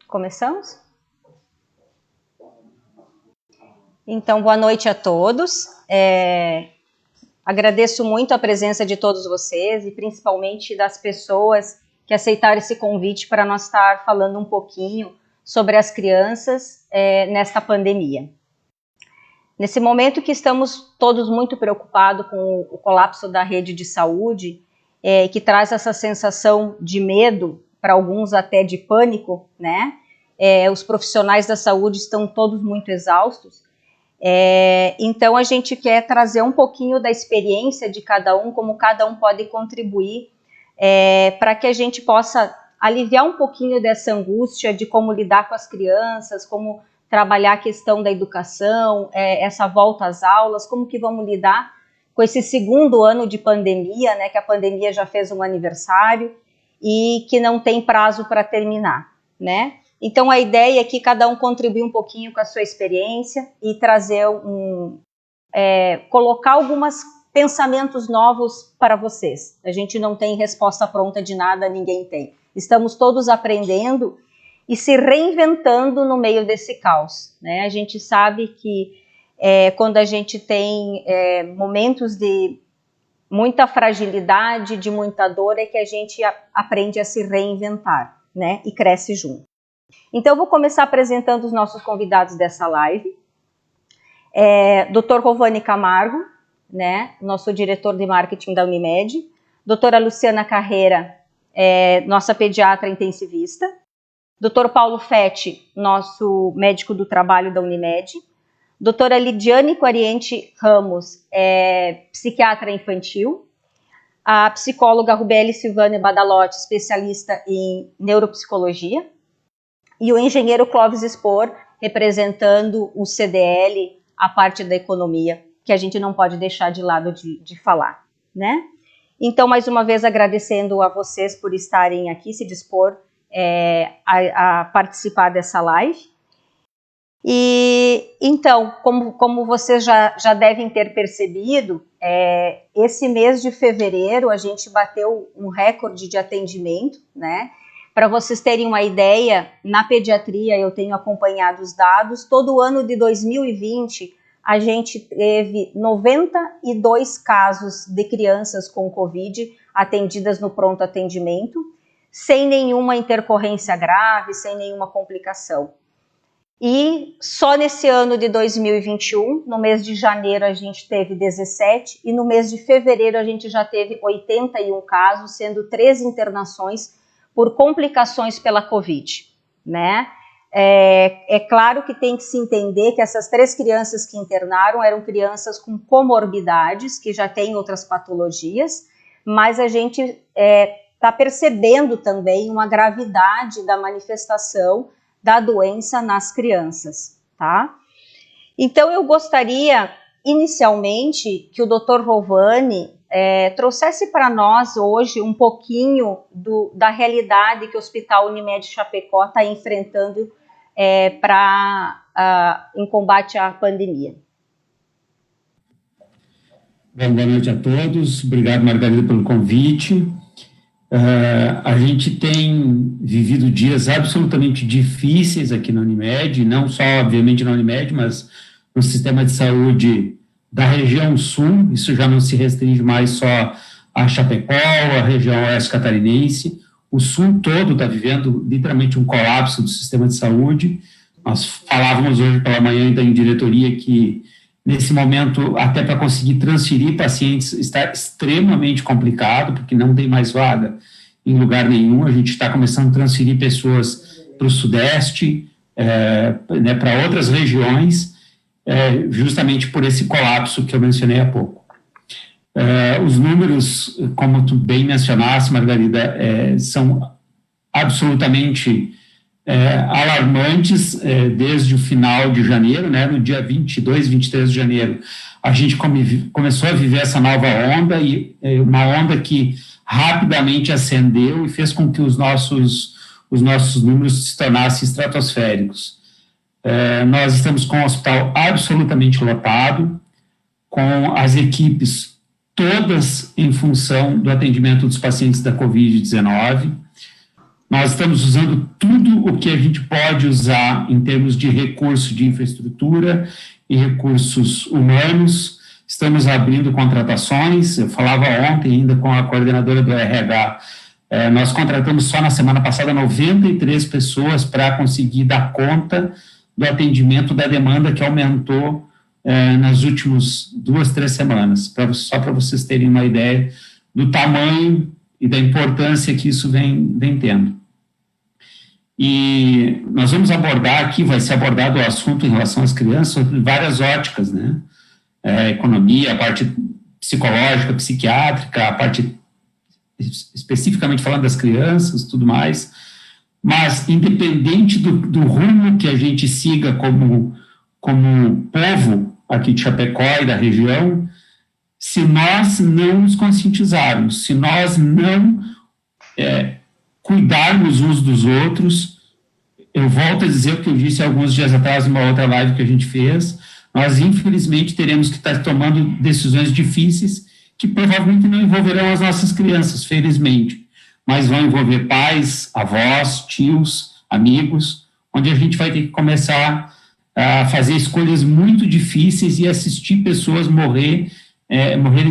Começamos? Então, boa noite a todos. Agradeço muito a presença de todos vocês e principalmente das pessoas que aceitaram esse convite para nós estar falando um pouquinho sobre as crianças nesta pandemia. Nesse momento que estamos todos muito preocupados com o colapso da rede de saúde, que traz essa sensação de medo, para alguns até de pânico, né? Os profissionais da saúde estão todos muito exaustos. Então a gente quer trazer um pouquinho da experiência de cada um, como cada um pode contribuir para que a gente possa aliviar um pouquinho dessa angústia de como lidar com as crianças, como trabalhar a questão da educação, essa volta às aulas, como que vamos lidar com esse segundo ano de pandemia, né, que a pandemia já fez um aniversário e que não tem prazo para terminar, né? Então, a ideia é que cada um contribui um pouquinho com a sua experiência e trazer colocar alguns pensamentos novos para vocês. A gente não tem resposta pronta de nada, ninguém tem. Estamos todos aprendendo e se reinventando no meio desse caos, né? A gente sabe que quando a gente tem momentos de muita fragilidade, de muita dor, é que a gente aprende a se reinventar, né? E cresce junto. Então, eu vou começar apresentando os nossos convidados dessa live. Dr. Rovani Camargo, né, nosso diretor de marketing da Unimed. Doutora Luciana Carreira, nossa pediatra intensivista. Dr. Paulo Fetti, nosso médico do trabalho da Unimed. Doutora Lidiane Quariente Ramos, psiquiatra infantil. A psicóloga Rubeli Silvane Badalotti, especialista em neuropsicologia. E o engenheiro Clóvis Spor, representando o CDL, a parte da economia, que a gente não pode deixar de lado de falar, né? Então, mais uma vez, agradecendo a vocês por estarem aqui, se dispor a participar dessa live. E, então, como vocês já devem ter percebido, esse mês de fevereiro a gente bateu um recorde de atendimento, né? Para vocês terem uma ideia, na pediatria eu tenho acompanhado os dados, todo o ano de 2020 a gente teve 92 casos de crianças com Covid atendidas no pronto atendimento, sem nenhuma intercorrência grave, sem nenhuma complicação. E só nesse ano de 2021, no mês de janeiro a gente teve 17 e no mês de fevereiro a gente já teve 81 casos, sendo 3 internações por complicações pela Covid, né? É claro que tem que se entender que essas 3 crianças que internaram eram crianças com comorbidades, que já têm outras patologias, mas a gente está percebendo também uma gravidade da manifestação da doença nas crianças, tá? Então, eu gostaria, inicialmente, que o Dr. Rovani trouxesse para nós hoje um pouquinho da realidade que o Hospital Unimed Chapecó está enfrentando em combate à pandemia. Bom, boa noite a todos. Obrigado, Margarida, pelo convite. A gente tem vivido dias absolutamente difíceis aqui na Unimed, não só, obviamente, na Unimed, mas no sistema de saúde da região sul. Isso já não se restringe mais só a Chapecó, a região oeste catarinense. O sul todo está vivendo literalmente um colapso do sistema de saúde. Nós falávamos hoje pela manhã ainda em diretoria que, nesse momento, até para conseguir transferir pacientes está extremamente complicado, porque não tem mais vaga em lugar nenhum. A gente está começando a transferir pessoas para o sudeste, né, para outras regiões, justamente por esse colapso que eu mencionei há pouco. Os números, como tu bem mencionaste, Margarida, são absolutamente alarmantes desde o final de janeiro, né, no dia 22, 23 de janeiro. A gente começou a viver essa nova onda, e uma onda que rapidamente ascendeu e fez com que os nossos números se tornassem estratosféricos. Nós estamos com o hospital absolutamente lotado, com as equipes todas em função do atendimento dos pacientes da Covid-19. Nós estamos usando tudo o que a gente pode usar em termos de recurso de infraestrutura e recursos humanos. Estamos abrindo contratações. Eu falava ontem ainda com a coordenadora do RH, nós contratamos só na semana passada 93 pessoas para conseguir dar conta do atendimento da demanda que aumentou nas últimas 2, 3 semanas, só para vocês terem uma ideia do tamanho e da importância que isso vem tendo. E nós vamos abordar aqui, vai ser abordado o assunto em relação às crianças, sobre várias óticas, né? Economia, a parte psicológica, psiquiátrica, a parte especificamente falando das crianças, tudo mais, mas independente do rumo que a gente siga como povo aqui de Chapecó e da região, se nós não nos conscientizarmos, se nós não cuidarmos uns dos outros, eu volto a dizer o que eu disse alguns dias atrás numa outra live que a gente fez, nós infelizmente teremos que estar tomando decisões difíceis que provavelmente não envolverão as nossas crianças, felizmente, mas vão envolver pais, avós, tios, amigos, onde a gente vai ter que começar a fazer escolhas muito difíceis e assistir pessoas morrerem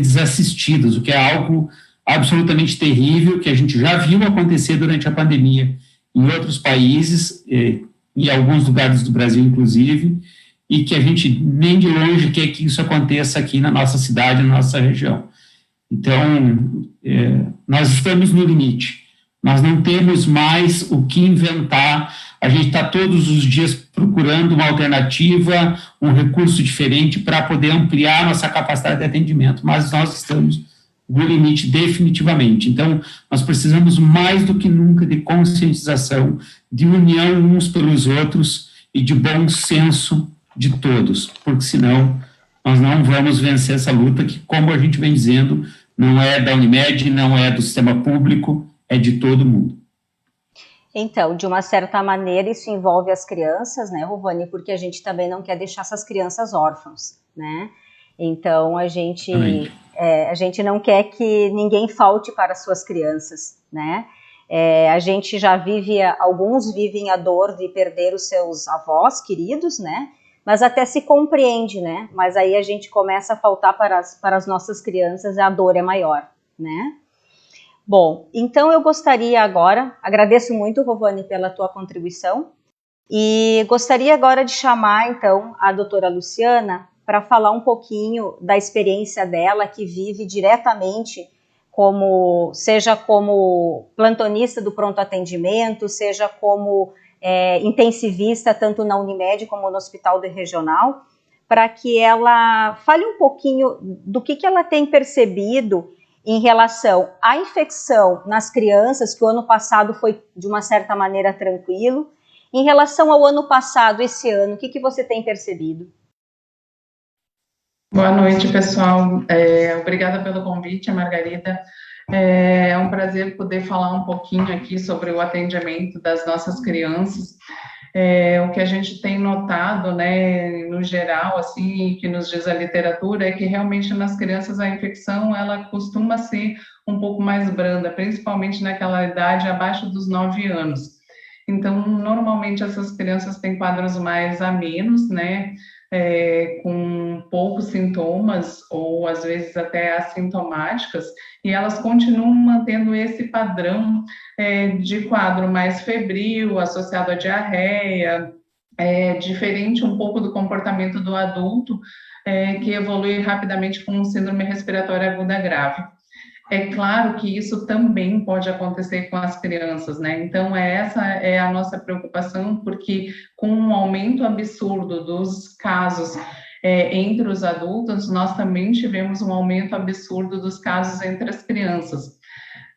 desassistidas, o que é algo absolutamente terrível, que a gente já viu acontecer durante a pandemia em outros países, em alguns lugares do Brasil, inclusive, e que a gente nem de longe quer que isso aconteça aqui na nossa cidade, na nossa região. Então, nós estamos no limite, nós não temos mais o que inventar, a gente está todos os dias procurando uma alternativa, um recurso diferente para poder ampliar nossa capacidade de atendimento, mas nós estamos no limite definitivamente. Então, nós precisamos mais do que nunca de conscientização, de união uns pelos outros e de bom senso de todos, porque senão nós não vamos vencer essa luta que, como a gente vem dizendo, não é da Unimed, não é do sistema público, é de todo mundo. Então, de uma certa maneira, isso envolve as crianças, né, Rovani, porque a gente também não quer deixar essas crianças órfãos, né? Então, a gente não quer que ninguém falte para as suas crianças, né? A gente já alguns vivem a dor de perder os seus avós queridos, né? Mas até se compreende, né? Mas aí a gente começa a faltar para as nossas crianças e a dor é maior, né? Bom, então eu gostaria agora, agradeço muito, Rovani, pela tua contribuição, e gostaria agora de chamar, então, a doutora Luciana para falar um pouquinho da experiência dela, que vive diretamente seja como plantonista do pronto atendimento, seja como intensivista, tanto na Unimed como no Hospital Regional, para que ela fale um pouquinho do que ela tem percebido em relação à infecção nas crianças, que o ano passado foi, de uma certa maneira, tranquilo. Em relação ao ano passado, esse ano, o que você tem percebido? Boa noite, pessoal. Obrigada pelo convite, Margarida. É um prazer poder falar um pouquinho aqui sobre o atendimento das nossas crianças. O que a gente tem notado, né, no geral, assim, que nos diz a literatura, é que realmente nas crianças a infecção, ela costuma ser um pouco mais branda, principalmente naquela idade abaixo dos 9 anos. Então, normalmente essas crianças têm quadros mais amenos, né, com poucos sintomas, ou às vezes até assintomáticas, e elas continuam mantendo esse padrão de quadro mais febril, associado à diarreia, diferente um pouco do comportamento do adulto, que evolui rapidamente com síndrome respiratória aguda grave. É claro que isso também pode acontecer com as crianças, né? Então, essa é a nossa preocupação, porque com um aumento absurdo dos casos entre os adultos, nós também tivemos um aumento absurdo dos casos entre as crianças,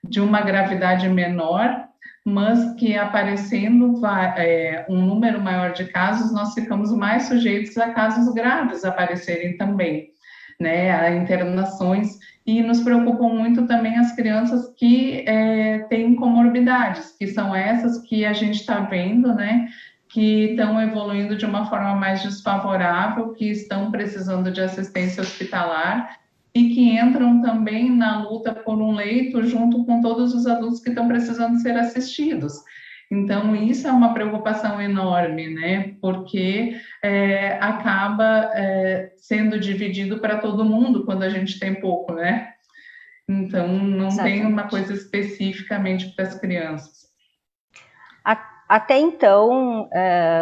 de uma gravidade menor, mas que aparecendo um número maior de casos, nós ficamos mais sujeitos a casos graves aparecerem também, né? A internações. E nos preocupam muito também as crianças que têm comorbidades, que são essas que a gente está vendo, né, que estão evoluindo de uma forma mais desfavorável, que estão precisando de assistência hospitalar e que entram também na luta por um leito junto com todos os adultos que estão precisando ser assistidos. Então, isso é uma preocupação enorme, né? Porque acaba sendo dividido para todo mundo quando a gente tem pouco, né? Então, não Exatamente. tem uma coisa especificamente para as crianças. Até então,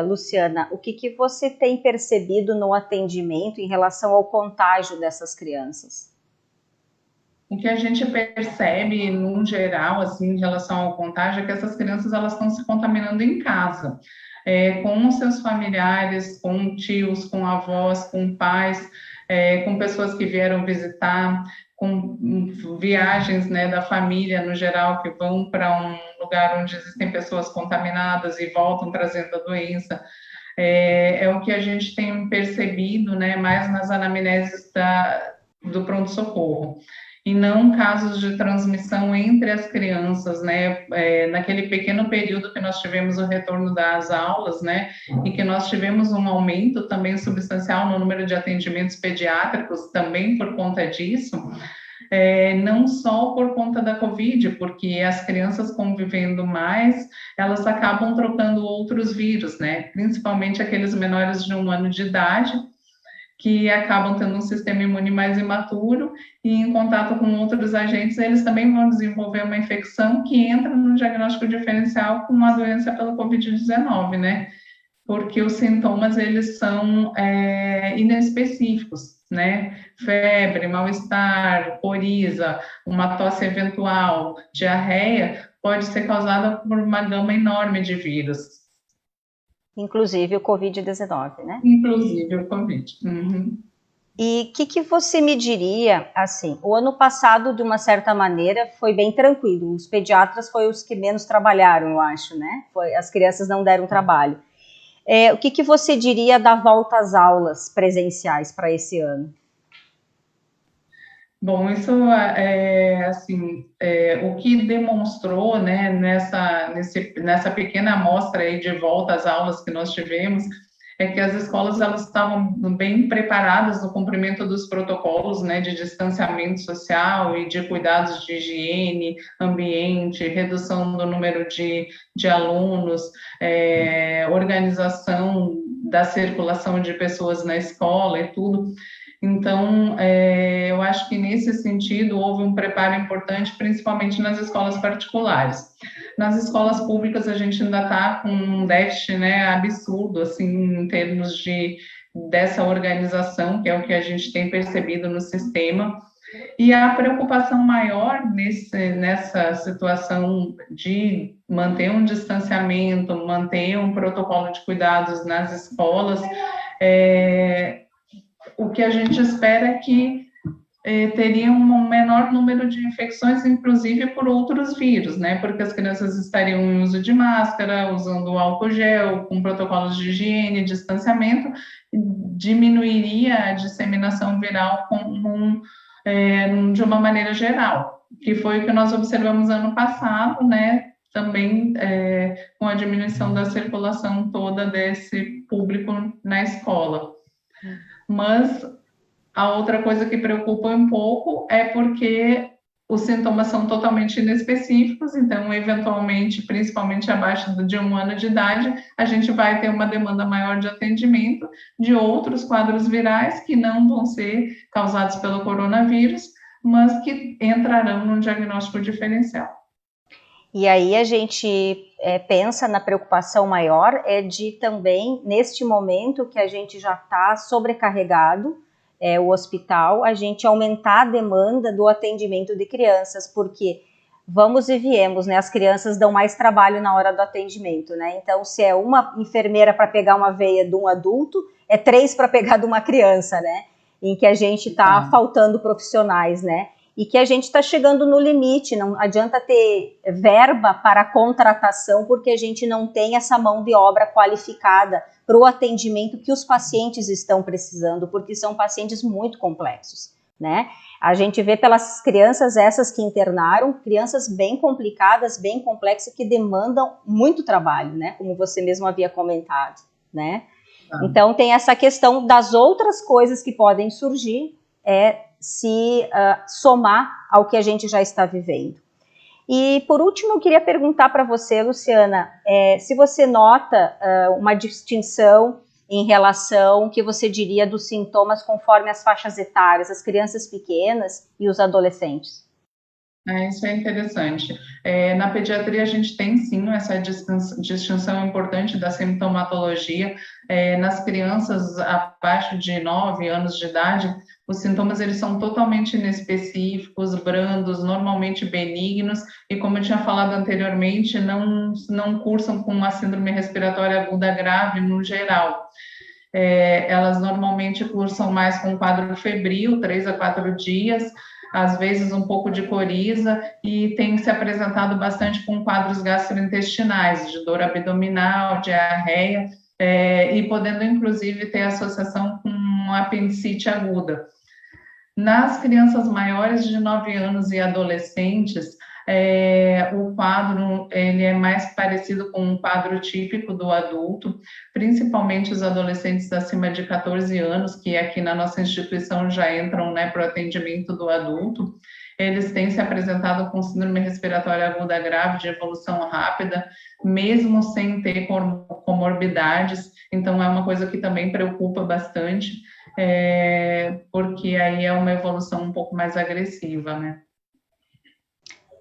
Luciana, o que você tem percebido no atendimento em relação ao contágio dessas crianças? O que a gente percebe, no geral, assim, em relação ao contágio, é que essas crianças elas estão se contaminando em casa, com os seus familiares, com tios, com avós, com pais, com pessoas que vieram visitar, com viagens, né, da família no geral, que vão para um lugar onde existem pessoas contaminadas e voltam trazendo a doença. É o que a gente tem percebido, né, mais nas anamneses do pronto-socorro, e não casos de transmissão entre as crianças, né? Naquele pequeno período que nós tivemos o retorno das aulas, né? E que nós tivemos um aumento também substancial no número de atendimentos pediátricos, também por conta disso. Não só por conta da Covid, porque as crianças convivendo mais, elas acabam trocando outros vírus, né? Principalmente aqueles menores de 1 ano de idade, que acabam tendo um sistema imune mais imaturo e em contato com outros agentes, eles também vão desenvolver uma infecção que entra no diagnóstico diferencial com a doença pela Covid-19, né? Porque os sintomas, eles são inespecíficos, né? Febre, mal-estar, coriza, uma tosse eventual, diarreia, pode ser causada por uma gama enorme de vírus. Inclusive o Covid-19, né? Inclusive o Covid. Uhum. E o que você me diria, assim, o ano passado, de uma certa maneira, foi bem tranquilo, os pediatras foram os que menos trabalharam, eu acho, né? As crianças não deram trabalho. O que você diria da volta às aulas presenciais para esse ano? Bom, isso assim, o que demonstrou, né, nessa pequena amostra aí de volta às aulas que nós tivemos, é que as escolas elas estavam bem preparadas no cumprimento dos protocolos, né, de distanciamento social e de cuidados de higiene, ambiente, redução do número de alunos, organização da circulação de pessoas na escola e tudo. Então, eu acho que nesse sentido houve um preparo importante, principalmente nas escolas particulares. Nas escolas públicas a gente ainda está com um déficit, né, absurdo, assim, em termos dessa organização, que é o que a gente tem percebido no sistema. E a preocupação maior nessa situação de manter um distanciamento, manter um protocolo de cuidados nas escolas, o que a gente espera é que teria um menor número de infecções, inclusive por outros vírus, né? Porque as crianças estariam em uso de máscara, usando álcool gel, com protocolos de higiene, distanciamento, diminuiria a disseminação viral de uma maneira geral, que foi o que nós observamos ano passado, né? Também com a diminuição da circulação toda desse público na escola. Mas a outra coisa que preocupa um pouco é porque os sintomas são totalmente inespecíficos, então, eventualmente, principalmente abaixo de 1 ano de idade, a gente vai ter uma demanda maior de atendimento de outros quadros virais que não vão ser causados pelo coronavírus, mas que entrarão no diagnóstico diferencial. E aí a gente pensa na preocupação maior de também, neste momento que a gente já está sobrecarregado, o hospital, a gente aumentar a demanda do atendimento de crianças, porque vamos e viemos, né? As crianças dão mais trabalho na hora do atendimento, né? Então, se é uma enfermeira para pegar uma veia de um adulto, é 3 para pegar de uma criança, né? Em que a gente está faltando profissionais, né? E que a gente está chegando no limite, não adianta ter verba para contratação, porque a gente não tem essa mão de obra qualificada para o atendimento que os pacientes estão precisando, porque são pacientes muito complexos, né? A gente vê pelas crianças essas que internaram, crianças bem complicadas, bem complexas, que demandam muito trabalho, né? Como você mesmo havia comentado, né? Então tem essa questão das outras coisas que podem surgir, se somar ao que a gente já está vivendo. E, por último, eu queria perguntar para você, Luciana, se você nota uma distinção em relação, que você diria, dos sintomas conforme as faixas etárias, as crianças pequenas e os adolescentes. Isso é interessante. Na pediatria, a gente tem, sim, essa distinção importante da sintomatologia. Nas crianças abaixo de 9 anos de idade, os sintomas eles são totalmente inespecíficos, brandos, normalmente benignos, e como eu tinha falado anteriormente, não cursam com uma síndrome respiratória aguda grave no geral. Elas normalmente cursam mais com quadro febril, 3 a 4 dias, às vezes um pouco de coriza, e tem se apresentado bastante com quadros gastrointestinais, de dor abdominal, diarreia, e podendo inclusive ter associação com apendicite aguda. Nas crianças maiores de 9 anos e adolescentes, o quadro ele é mais parecido com um quadro típico do adulto, principalmente os adolescentes acima de 14 anos, que aqui na nossa instituição já entram, né, para o atendimento do adulto. Eles têm se apresentado com síndrome respiratória aguda grave de evolução rápida, mesmo sem ter comorbidades, então é uma coisa que também preocupa bastante, porque aí é uma evolução um pouco mais agressiva, né?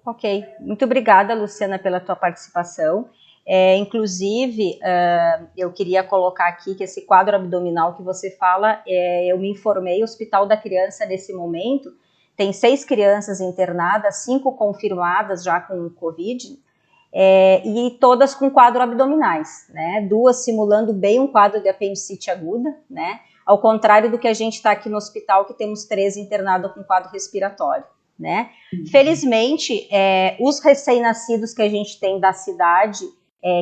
Ok, muito obrigada, Luciana, pela tua participação. Inclusive, eu queria colocar aqui que esse quadro abdominal que você fala, eu me informei, o Hospital da Criança, nesse momento, tem 6 crianças internadas, 5 confirmadas já com Covid, e todas com quadro abdominais, né? 2 simulando bem um quadro de apendicite aguda, né? Ao contrário do que a gente está aqui no hospital, que temos 3 internados com quadro respiratório, né? Felizmente, os recém-nascidos que a gente tem da cidade,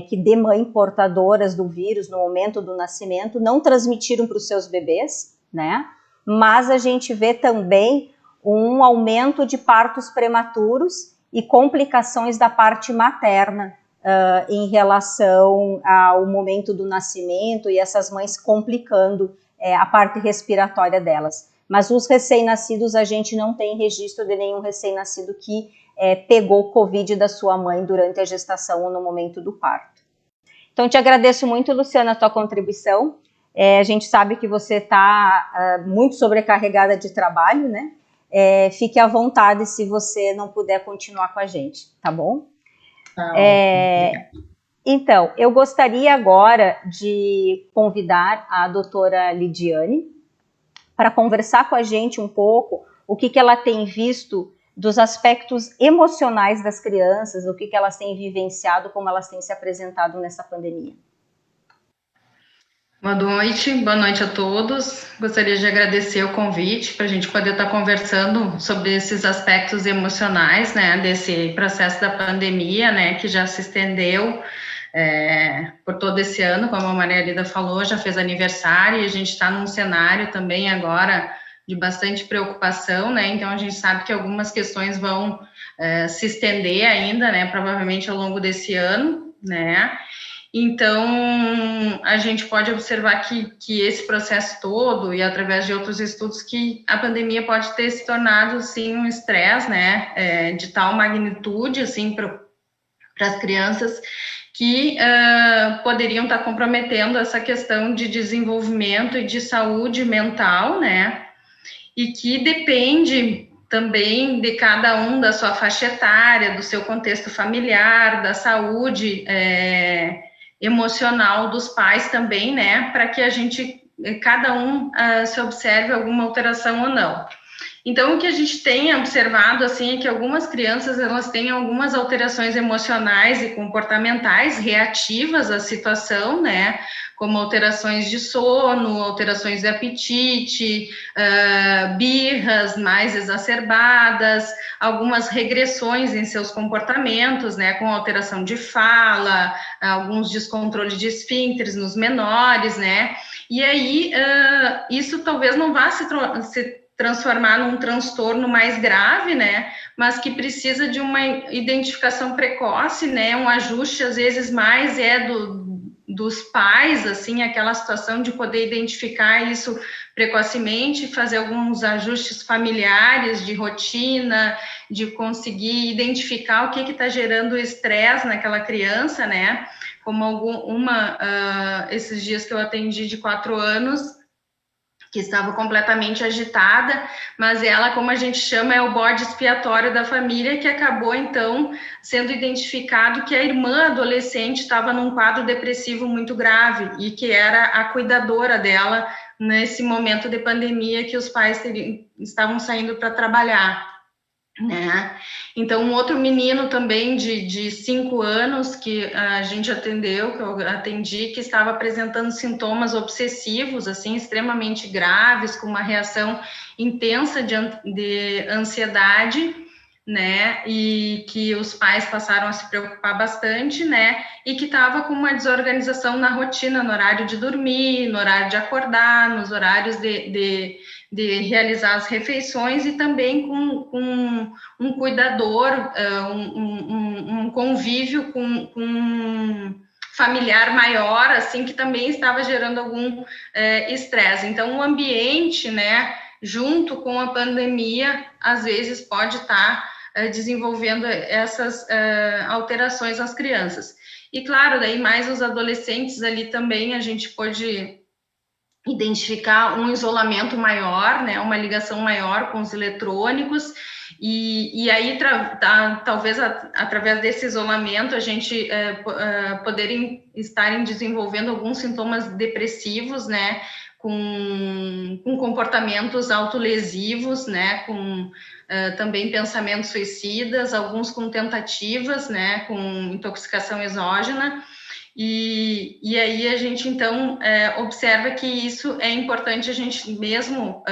que de mãe portadoras do vírus no momento do nascimento, não transmitiram para os seus bebês, né? Mas a gente vê também um aumento de partos prematuros e complicações da parte materna em relação ao momento do nascimento, e essas mães complicando a parte respiratória delas. Mas os recém-nascidos, a gente não tem registro de nenhum recém-nascido que pegou Covid da sua mãe durante a gestação ou no momento do parto. Então, te agradeço muito, Luciana, a tua contribuição. A gente sabe que você está muito sobrecarregada de trabalho, né? Fique à vontade se você não puder continuar com a gente, tá bom? Então, eu gostaria agora de convidar a doutora Lidiane para conversar com a gente um pouco o que ela tem visto dos aspectos emocionais das crianças, o que elas têm vivenciado, como elas têm se apresentado nessa pandemia. Boa noite a todos. Gostaria de agradecer o convite para a gente poder estar conversando sobre esses aspectos emocionais, né, desse processo da pandemia, né, que já se estendeu por todo esse ano, como a Maria Lida falou, já fez aniversário, e a gente está num cenário também agora de bastante preocupação, né, então a gente sabe que algumas questões vão se estender ainda, né, provavelmente ao longo desse ano, né. Então, a gente pode observar que esse processo todo, e através de outros estudos, que a pandemia pode ter se tornado, sim, um estresse, né, de tal magnitude, assim, para as crianças, que poderiam estar comprometendo essa questão de desenvolvimento e de saúde mental, né, e que depende também de cada um, da sua faixa etária, do seu contexto familiar, da saúde emocional dos pais também, né, para que cada um se observe alguma alteração ou não. Então, o que a gente tem observado, assim, é que algumas crianças, elas têm algumas alterações emocionais e comportamentais reativas à situação, né, como alterações de sono, alterações de apetite, birras mais exacerbadas, algumas regressões em seus comportamentos, né, com alteração de fala, alguns descontroles de esfíncteres nos menores, né, e aí isso talvez não vá se transformar num transtorno mais grave, né, mas que precisa de uma identificação precoce, né, um ajuste, às vezes, mais dos pais, assim, aquela situação de poder identificar isso precocemente, fazer alguns ajustes familiares de rotina, de conseguir identificar o que está gerando estresse naquela criança, né? Como esses dias que eu atendi de 4 anos, que estava completamente agitada, mas ela, como a gente chama, é o bode expiatório da família, que acabou, então, sendo identificado que a irmã adolescente estava num quadro depressivo muito grave e que era a cuidadora dela nesse momento de pandemia que os pais estavam saindo para trabalhar, né? Então, um outro menino também de 5 anos que a gente atendeu, que eu atendi, que estava apresentando sintomas obsessivos, assim, extremamente graves, com uma reação intensa de ansiedade, né? E que os pais passaram a se preocupar bastante, né? E que estava com uma desorganização na rotina, no horário de dormir, no horário de acordar, nos horários de realizar as refeições e também com um cuidador, um convívio com um familiar maior, assim, que também estava gerando algum estresse. Então, o ambiente, né, junto com a pandemia, às vezes pode estar desenvolvendo essas alterações nas crianças. E, claro, daí mais os adolescentes ali também, a gente pode identificar um isolamento maior, né, uma ligação maior com os eletrônicos, e aí talvez através desse isolamento a gente poderem estarem desenvolvendo alguns sintomas depressivos, né, com comportamentos autolesivos, né, com também pensamentos suicidas, alguns com tentativas, né, com intoxicação exógena. E aí a gente, então, observa que isso é importante, a gente mesmo,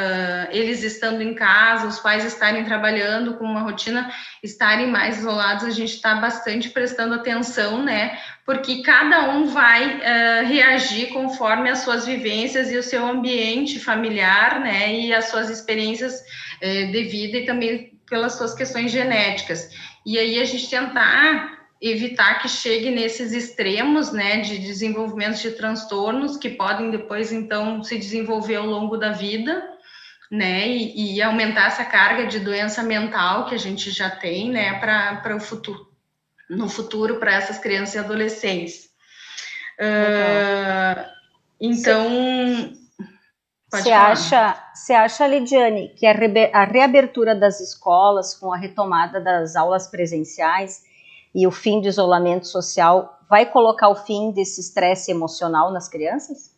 eles estando em casa, os pais estarem trabalhando com uma rotina, estarem mais isolados, a gente está bastante prestando atenção, né? Porque cada um vai reagir conforme as suas vivências e o seu ambiente familiar, né? E as suas experiências de vida e também pelas suas questões genéticas. E aí a gente tentar evitar que chegue nesses extremos, né, de desenvolvimento de transtornos que podem depois, então, se desenvolver ao longo da vida, né, e aumentar essa carga de doença mental que a gente já tem, né, para o futuro, no futuro, para essas crianças e adolescentes. Então, você acha, Lidiane, que a reabertura das escolas com a retomada das aulas presenciais e o fim do isolamento social vai colocar o fim desse estresse emocional nas crianças?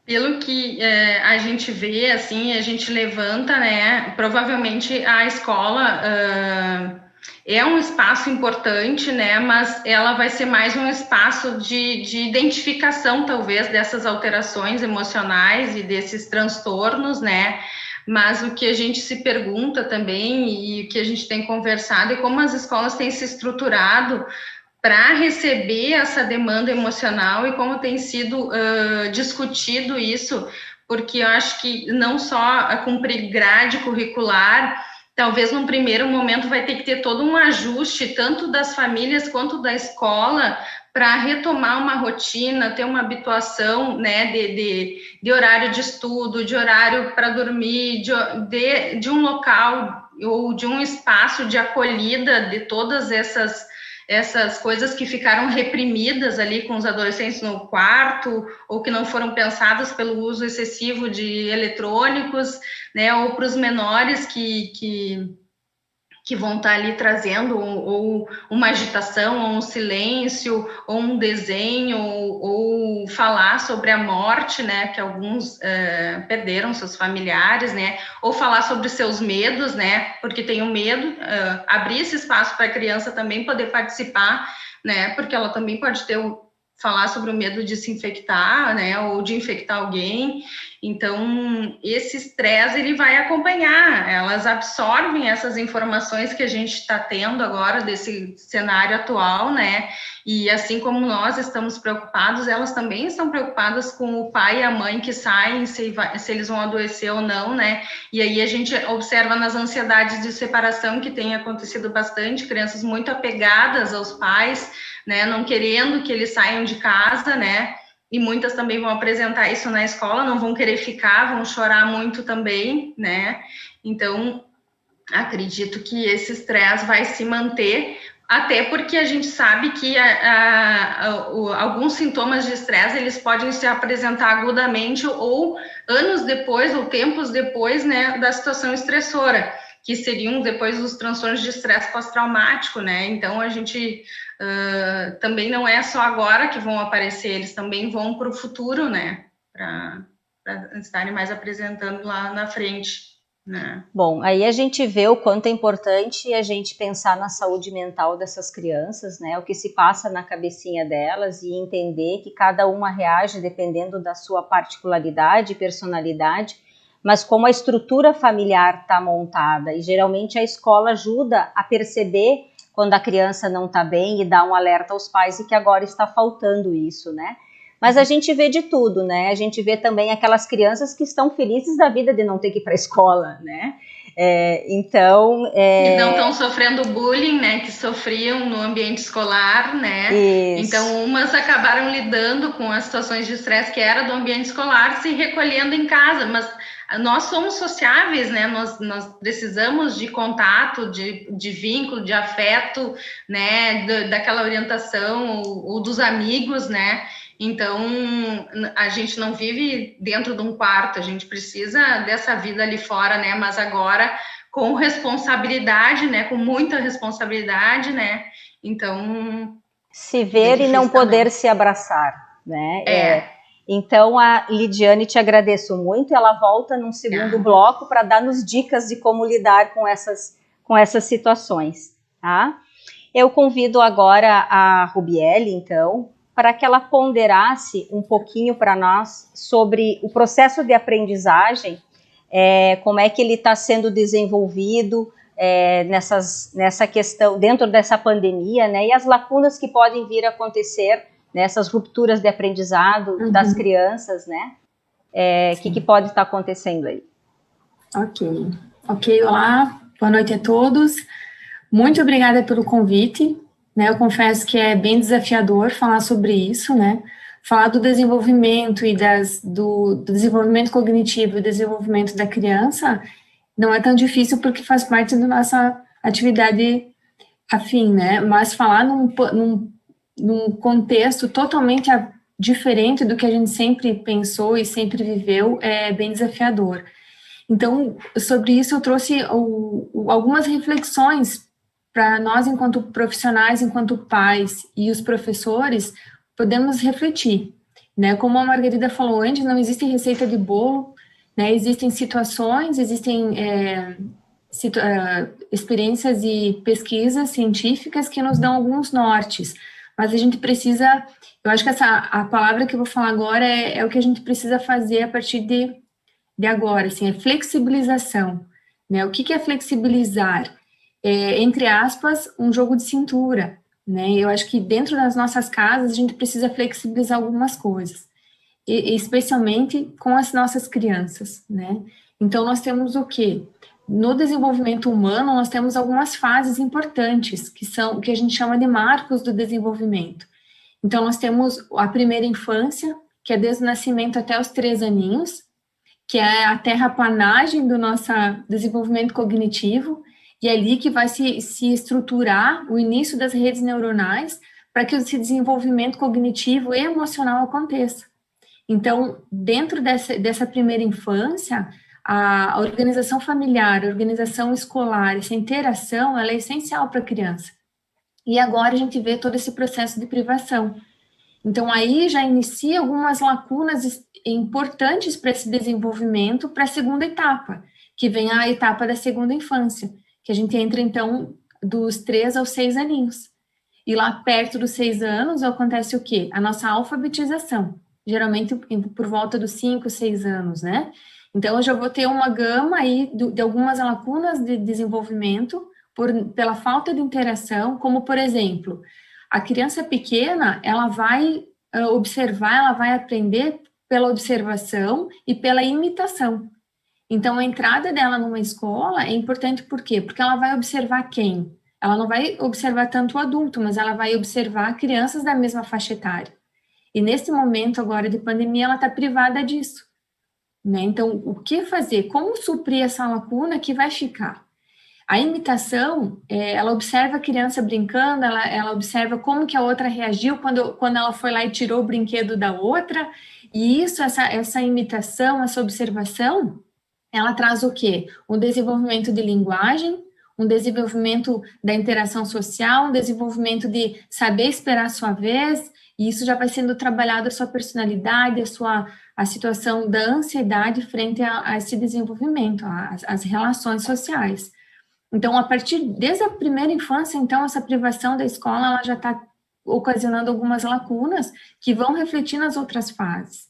Pelo que a gente vê, assim, a gente levanta, né, provavelmente a escola é um espaço importante, né, mas ela vai ser mais um espaço de identificação, talvez, dessas alterações emocionais e desses transtornos, né, mas o que a gente se pergunta também e o que a gente tem conversado é como as escolas têm se estruturado para receber essa demanda emocional e como tem sido discutido isso, porque eu acho que não só cumprir grade curricular, talvez num primeiro momento vai ter que ter todo um ajuste, tanto das famílias quanto da escola, para retomar uma rotina, ter uma habituação, né, de horário de estudo, de horário para dormir, de um local ou de um espaço de acolhida de todas essas coisas que ficaram reprimidas ali com os adolescentes no quarto, ou que não foram pensadas pelo uso excessivo de eletrônicos, né, ou para os menores que vão estar ali trazendo ou uma agitação, ou um silêncio, ou um desenho, ou falar sobre a morte, né, que alguns perderam seus familiares, né, ou falar sobre seus medos, né, porque tem um medo, abrir esse espaço para a criança também poder participar, né, porque ela também pode falar sobre o medo de se infectar, né, ou de infectar alguém. Então, esse estresse, ele vai acompanhar, elas absorvem essas informações que a gente está tendo agora desse cenário atual, né, e assim como nós estamos preocupados, elas também estão preocupadas com o pai e a mãe que saem, se eles vão adoecer ou não, né, e aí a gente observa nas ansiedades de separação que tem acontecido bastante, crianças muito apegadas aos pais, né, não querendo que eles saiam de casa, né, e muitas também vão apresentar isso na escola, não vão querer ficar, vão chorar muito também, né, então acredito que esse estresse vai se manter, até porque a gente sabe que alguns sintomas de estresse, eles podem se apresentar agudamente ou anos depois, ou tempos depois, né, da situação estressora, que seriam depois os transtornos de estresse pós-traumático, né, então a gente também não é só agora que vão aparecer, eles também vão para o futuro, né, para estarem mais apresentando lá na frente. Bom, aí a gente vê o quanto é importante a gente pensar na saúde mental dessas crianças, né? O que se passa na cabecinha delas e entender que cada uma reage dependendo da sua particularidade e personalidade, mas como a estrutura familiar está montada, e geralmente a escola ajuda a perceber quando a criança não está bem e dá um alerta aos pais e que agora está faltando isso, né? Mas a gente vê de tudo, né? A gente vê também aquelas crianças que estão felizes da vida de não ter que ir para a escola, né? Então... E não estão sofrendo bullying, né? Que sofriam no ambiente escolar, né? Isso. Então, umas acabaram lidando com as situações de estresse que era do ambiente escolar, se recolhendo em casa, mas nós somos sociáveis, né? Nós precisamos de contato, de vínculo, de afeto, né? Daquela orientação ou dos amigos, né? Então, a gente não vive dentro de um quarto, a gente precisa dessa vida ali fora, né? Mas agora com responsabilidade, né? Com muita responsabilidade, né? Então... se ver e não poder se abraçar, né? Então, a Lidiane, te agradeço muito. Ela volta num segundo bloco para dar-nos dicas de como lidar com essas situações, tá? Eu convido agora a Rubiele, então, para que ela ponderasse um pouquinho para nós sobre o processo de aprendizagem, como é que ele está sendo desenvolvido nessa questão, dentro dessa pandemia, né, e as lacunas que podem vir a acontecer, nessas rupturas de aprendizado das crianças, né, que pode estar acontecendo aí. Ok, olá, boa noite a todos, muito obrigada pelo convite. Eu confesso que é bem desafiador falar sobre isso, né? Falar do desenvolvimento e do desenvolvimento cognitivo e desenvolvimento da criança não é tão difícil porque faz parte da nossa atividade afim, né? Mas falar num contexto totalmente diferente do que a gente sempre pensou e sempre viveu é bem desafiador. Então, sobre isso eu trouxe algumas reflexões para nós, enquanto profissionais, enquanto pais e os professores, podemos refletir, né? Como a Margarida falou antes, não existe receita de bolo, né? Existem situações, existem experiências e pesquisas científicas que nos dão alguns nortes, mas a gente precisa, eu acho que a palavra que eu vou falar agora é o que a gente precisa fazer a partir de agora, assim, é flexibilização, né? O que é flexibilizar? Entre aspas, um jogo de cintura, né? Eu acho que dentro das nossas casas a gente precisa flexibilizar algumas coisas, especialmente com as nossas crianças, né? Então, nós temos o quê? No desenvolvimento humano, nós temos algumas fases importantes, que são o que a gente chama de marcos do desenvolvimento. Então, nós temos a primeira infância, que é desde o nascimento até os 3 aninhos, que é a terraplanagem do nosso desenvolvimento cognitivo, e é ali que vai se estruturar o início das redes neuronais para que esse desenvolvimento cognitivo e emocional aconteça. Então, dentro dessa primeira infância, a organização familiar, a organização escolar, essa interação, ela é essencial para a criança. E agora a gente vê todo esse processo de privação. Então, aí já inicia algumas lacunas importantes para esse desenvolvimento para a segunda etapa, que vem a etapa da segunda infância, que a gente entra, então, dos 3 aos 6 aninhos. E lá perto dos 6 anos acontece o quê? A nossa alfabetização, geralmente por volta dos 5, 6 anos, né? Então, eu já vou ter uma gama aí de algumas lacunas de desenvolvimento pela falta de interação, como, por exemplo, a criança pequena, ela vai observar, ela vai aprender pela observação e pela imitação. Então, a entrada dela numa escola é importante por quê? Porque ela vai observar quem? ela não vai observar tanto o adulto, mas ela vai observar crianças da mesma faixa etária. E nesse momento agora de pandemia, ela está privada disso, né? Então, o que fazer? Como suprir essa lacuna que vai ficar? A imitação, ela observa a criança brincando, ela observa como que a outra reagiu quando ela foi lá e tirou o brinquedo da outra, e isso, essa imitação, essa observação, ela traz o quê? Um desenvolvimento de linguagem, um desenvolvimento da interação social, um desenvolvimento de saber esperar a sua vez, e isso já vai sendo trabalhado a sua personalidade, a situação da ansiedade frente a esse desenvolvimento, as relações sociais. Então, desde a primeira infância, então, essa privação da escola, ela já está ocasionando algumas lacunas que vão refletir nas outras fases,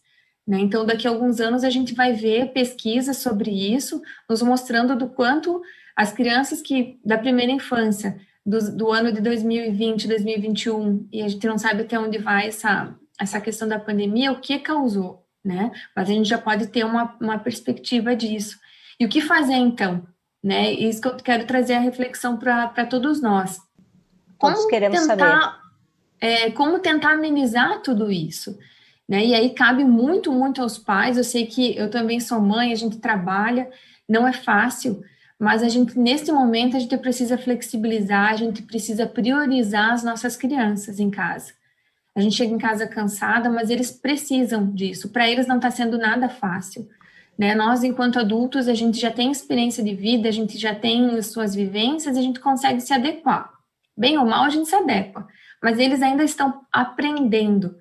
né? Então, daqui a alguns anos, a gente vai ver pesquisas sobre isso, nos mostrando do quanto as crianças da primeira infância, do ano de 2020, 2021, e a gente não sabe até onde vai essa questão da pandemia, o que causou, né? Mas a gente já pode ter uma perspectiva disso. E o que fazer, então? Né? Isso que eu quero trazer a reflexão para todos nós. Todos queremos saber. Como tentar amenizar tudo isso, né? E aí cabe muito, muito aos pais. Eu sei que eu também sou mãe, a gente trabalha, não é fácil, mas nesse momento, a gente precisa flexibilizar, a gente precisa priorizar as nossas crianças em casa. A gente chega em casa cansada, mas eles precisam disso. Para eles não está sendo nada fácil. Né? Nós, enquanto adultos, a gente já tem experiência de vida, a gente já tem as suas vivências, a gente consegue se adequar. Bem ou mal, a gente se adequa, mas eles ainda estão aprendendo,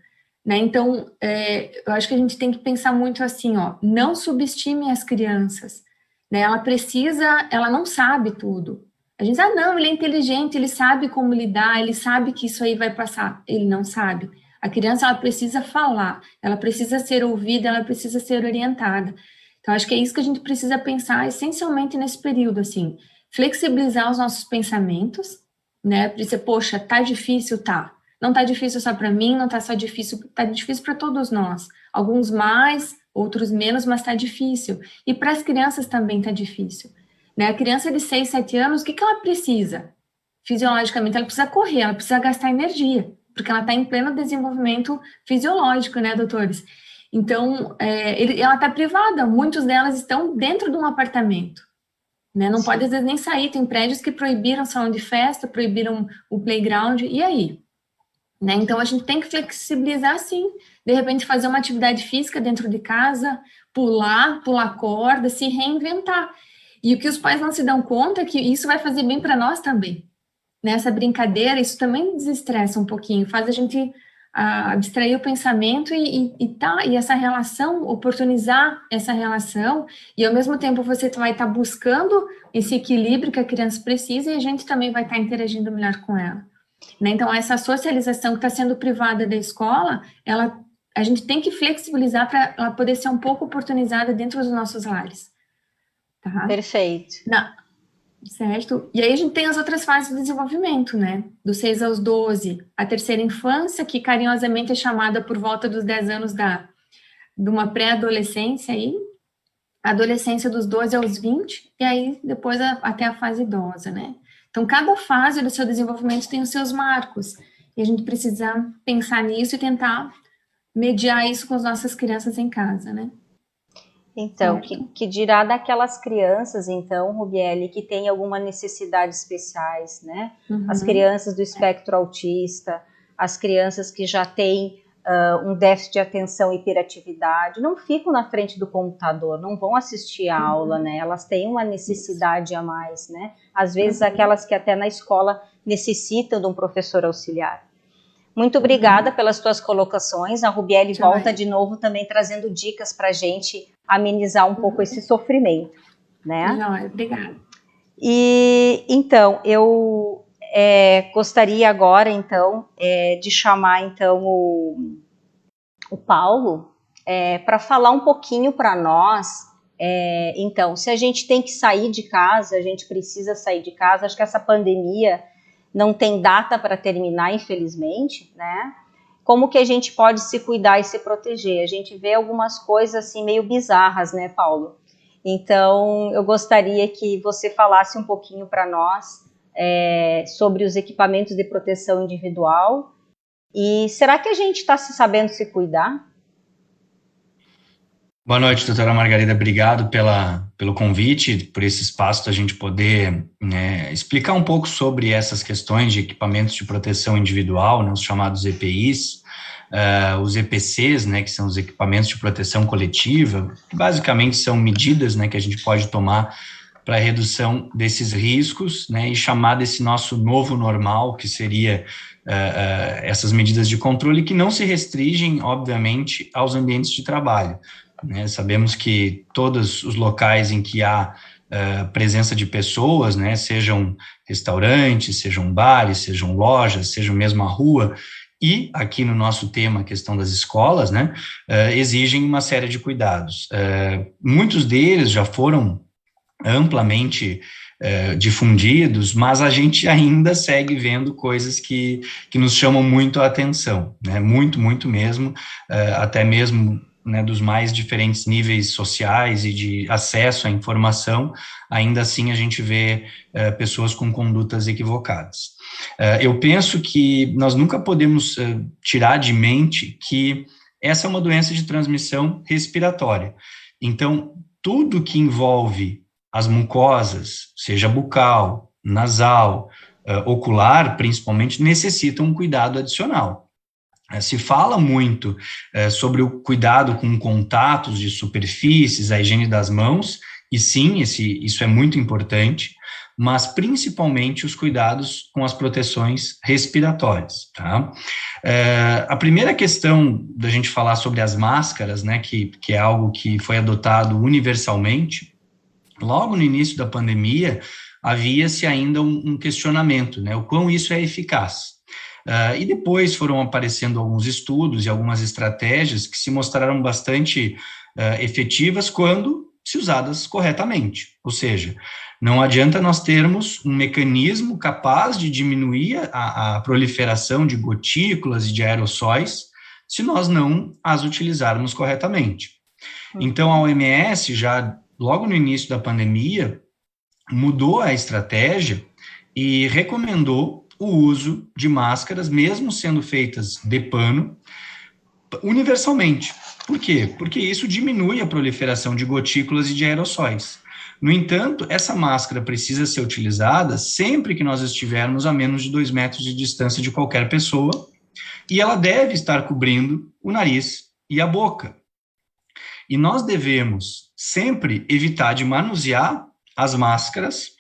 né? Então, eu acho que a gente tem que pensar muito assim, ó, não subestime as crianças, né? Ela não sabe tudo. A gente diz, não, ele é inteligente, ele sabe como lidar, ele sabe que isso aí vai passar. Ele não sabe. A criança, ela precisa falar, ela precisa ser ouvida, ela precisa ser orientada. Então, acho que é isso que a gente precisa pensar essencialmente nesse período, assim, flexibilizar os nossos pensamentos, né, dizer, poxa, tá difícil, tá, não tá difícil só para mim, não tá só difícil, tá difícil para todos nós, alguns mais, outros menos, mas tá difícil, e para as crianças também tá difícil, né, a criança de 6, 7 anos, o que ela precisa? Fisiologicamente, ela precisa correr, ela precisa gastar energia, porque ela está em pleno desenvolvimento fisiológico, né, doutores? Então, ela está privada, muitos delas estão dentro de um apartamento, né? Não pode, às vezes, nem sair, tem prédios que proibiram salão de festa, proibiram o playground, e aí? Né? Então, a gente tem que flexibilizar, sim, de repente fazer uma atividade física dentro de casa, pular corda, se reinventar. E o que os pais não se dão conta é que isso vai fazer bem para nós também. Nessa brincadeira, isso também desestressa um pouquinho, faz a gente abstrair o pensamento e essa relação, oportunizar essa relação, e ao mesmo tempo você vai estar buscando esse equilíbrio que a criança precisa e a gente também vai estar interagindo melhor com ela. Né? Então, essa socialização que está sendo privada da escola, a gente tem que flexibilizar para ela poder ser um pouco oportunizada dentro dos nossos lares. Tá? Perfeito. Certo? E aí a gente tem as outras fases do desenvolvimento, né? Dos 6 aos 12, a terceira infância, que carinhosamente é chamada por volta dos 10 anos de uma pré-adolescência aí, a adolescência dos 12 aos 20, e aí depois até a fase idosa, né? Então, cada fase do seu desenvolvimento tem os seus marcos, e a gente precisa pensar nisso e tentar mediar isso com as nossas crianças em casa, né? Então, que dirá daquelas crianças, então, Rubiele, que têm alguma necessidades especiais, né? Uhum. As crianças do espectro autista, as crianças que já têm um déficit de atenção e hiperatividade, não ficam na frente do computador, não vão assistir a aula, né? Elas têm uma necessidade a mais, né? Às vezes, aquelas que até na escola necessitam de um professor auxiliar. Muito obrigada pelas tuas colocações. A Rubiele volta de novo também trazendo dicas para a gente amenizar um pouco esse sofrimento, né? Obrigada. E então, eu gostaria agora, então, de chamar então o Paulo para falar um pouquinho para nós. Então, se a gente tem que sair de casa, a gente precisa sair de casa. Acho que essa pandemia não tem data para terminar, infelizmente, né? Como que a gente pode se cuidar e se proteger? A gente vê algumas coisas assim meio bizarras, né, Paulo? Então, eu gostaria que você falasse um pouquinho para nós sobre os equipamentos de proteção individual. E será que a gente está sabendo se cuidar? Boa noite, doutora Margarida. Obrigado pelo convite, por esse espaço da gente poder explicar um pouco sobre essas questões de equipamentos de proteção individual, né, os chamados EPIs, os EPCs, né, que são os equipamentos de proteção coletiva, que basicamente são medidas, né, que a gente pode tomar para a redução desses riscos, né, e chamar desse nosso novo normal, que seria essas medidas de controle que não se restringem, obviamente, aos ambientes de trabalho. Né, sabemos que todos os locais em que há presença de pessoas, né, sejam restaurantes, sejam bares, sejam lojas, sejam mesmo a rua, e aqui no nosso tema, a questão das escolas, né, exigem uma série de cuidados. Muitos deles já foram amplamente difundidos, mas a gente ainda segue vendo coisas que nos chamam muito a atenção, né, muito mesmo, até mesmo, né, dos mais diferentes níveis sociais e de acesso à informação, ainda assim a gente vê pessoas com condutas equivocadas. Eu penso que nós nunca podemos tirar de mente que essa é uma doença de transmissão respiratória. Então, tudo que envolve as mucosas, seja bucal, nasal, ocular, principalmente, necessita um cuidado adicional. Se fala muito sobre o cuidado com contatos de superfícies, a higiene das mãos, e sim, isso é muito importante, mas principalmente os cuidados com as proteções respiratórias, tá? A primeira questão da gente falar sobre as máscaras, né, que é algo que foi adotado universalmente, logo no início da pandemia, havia-se ainda um questionamento, né, o quão isso é eficaz. E depois foram aparecendo alguns estudos e algumas estratégias que se mostraram bastante efetivas quando se usadas corretamente. Ou seja, não adianta nós termos um mecanismo capaz de diminuir a proliferação de gotículas e de aerossóis se nós não as utilizarmos corretamente. Então, a OMS, já logo no início da pandemia, mudou a estratégia e recomendou o uso de máscaras, mesmo sendo feitas de pano, universalmente. Por quê? Porque isso diminui a proliferação de gotículas e de aerossóis. No entanto, essa máscara precisa ser utilizada sempre que nós estivermos a menos de 2 metros de distância de qualquer pessoa, e ela deve estar cobrindo o nariz e a boca. E nós devemos sempre evitar de manusear as máscaras,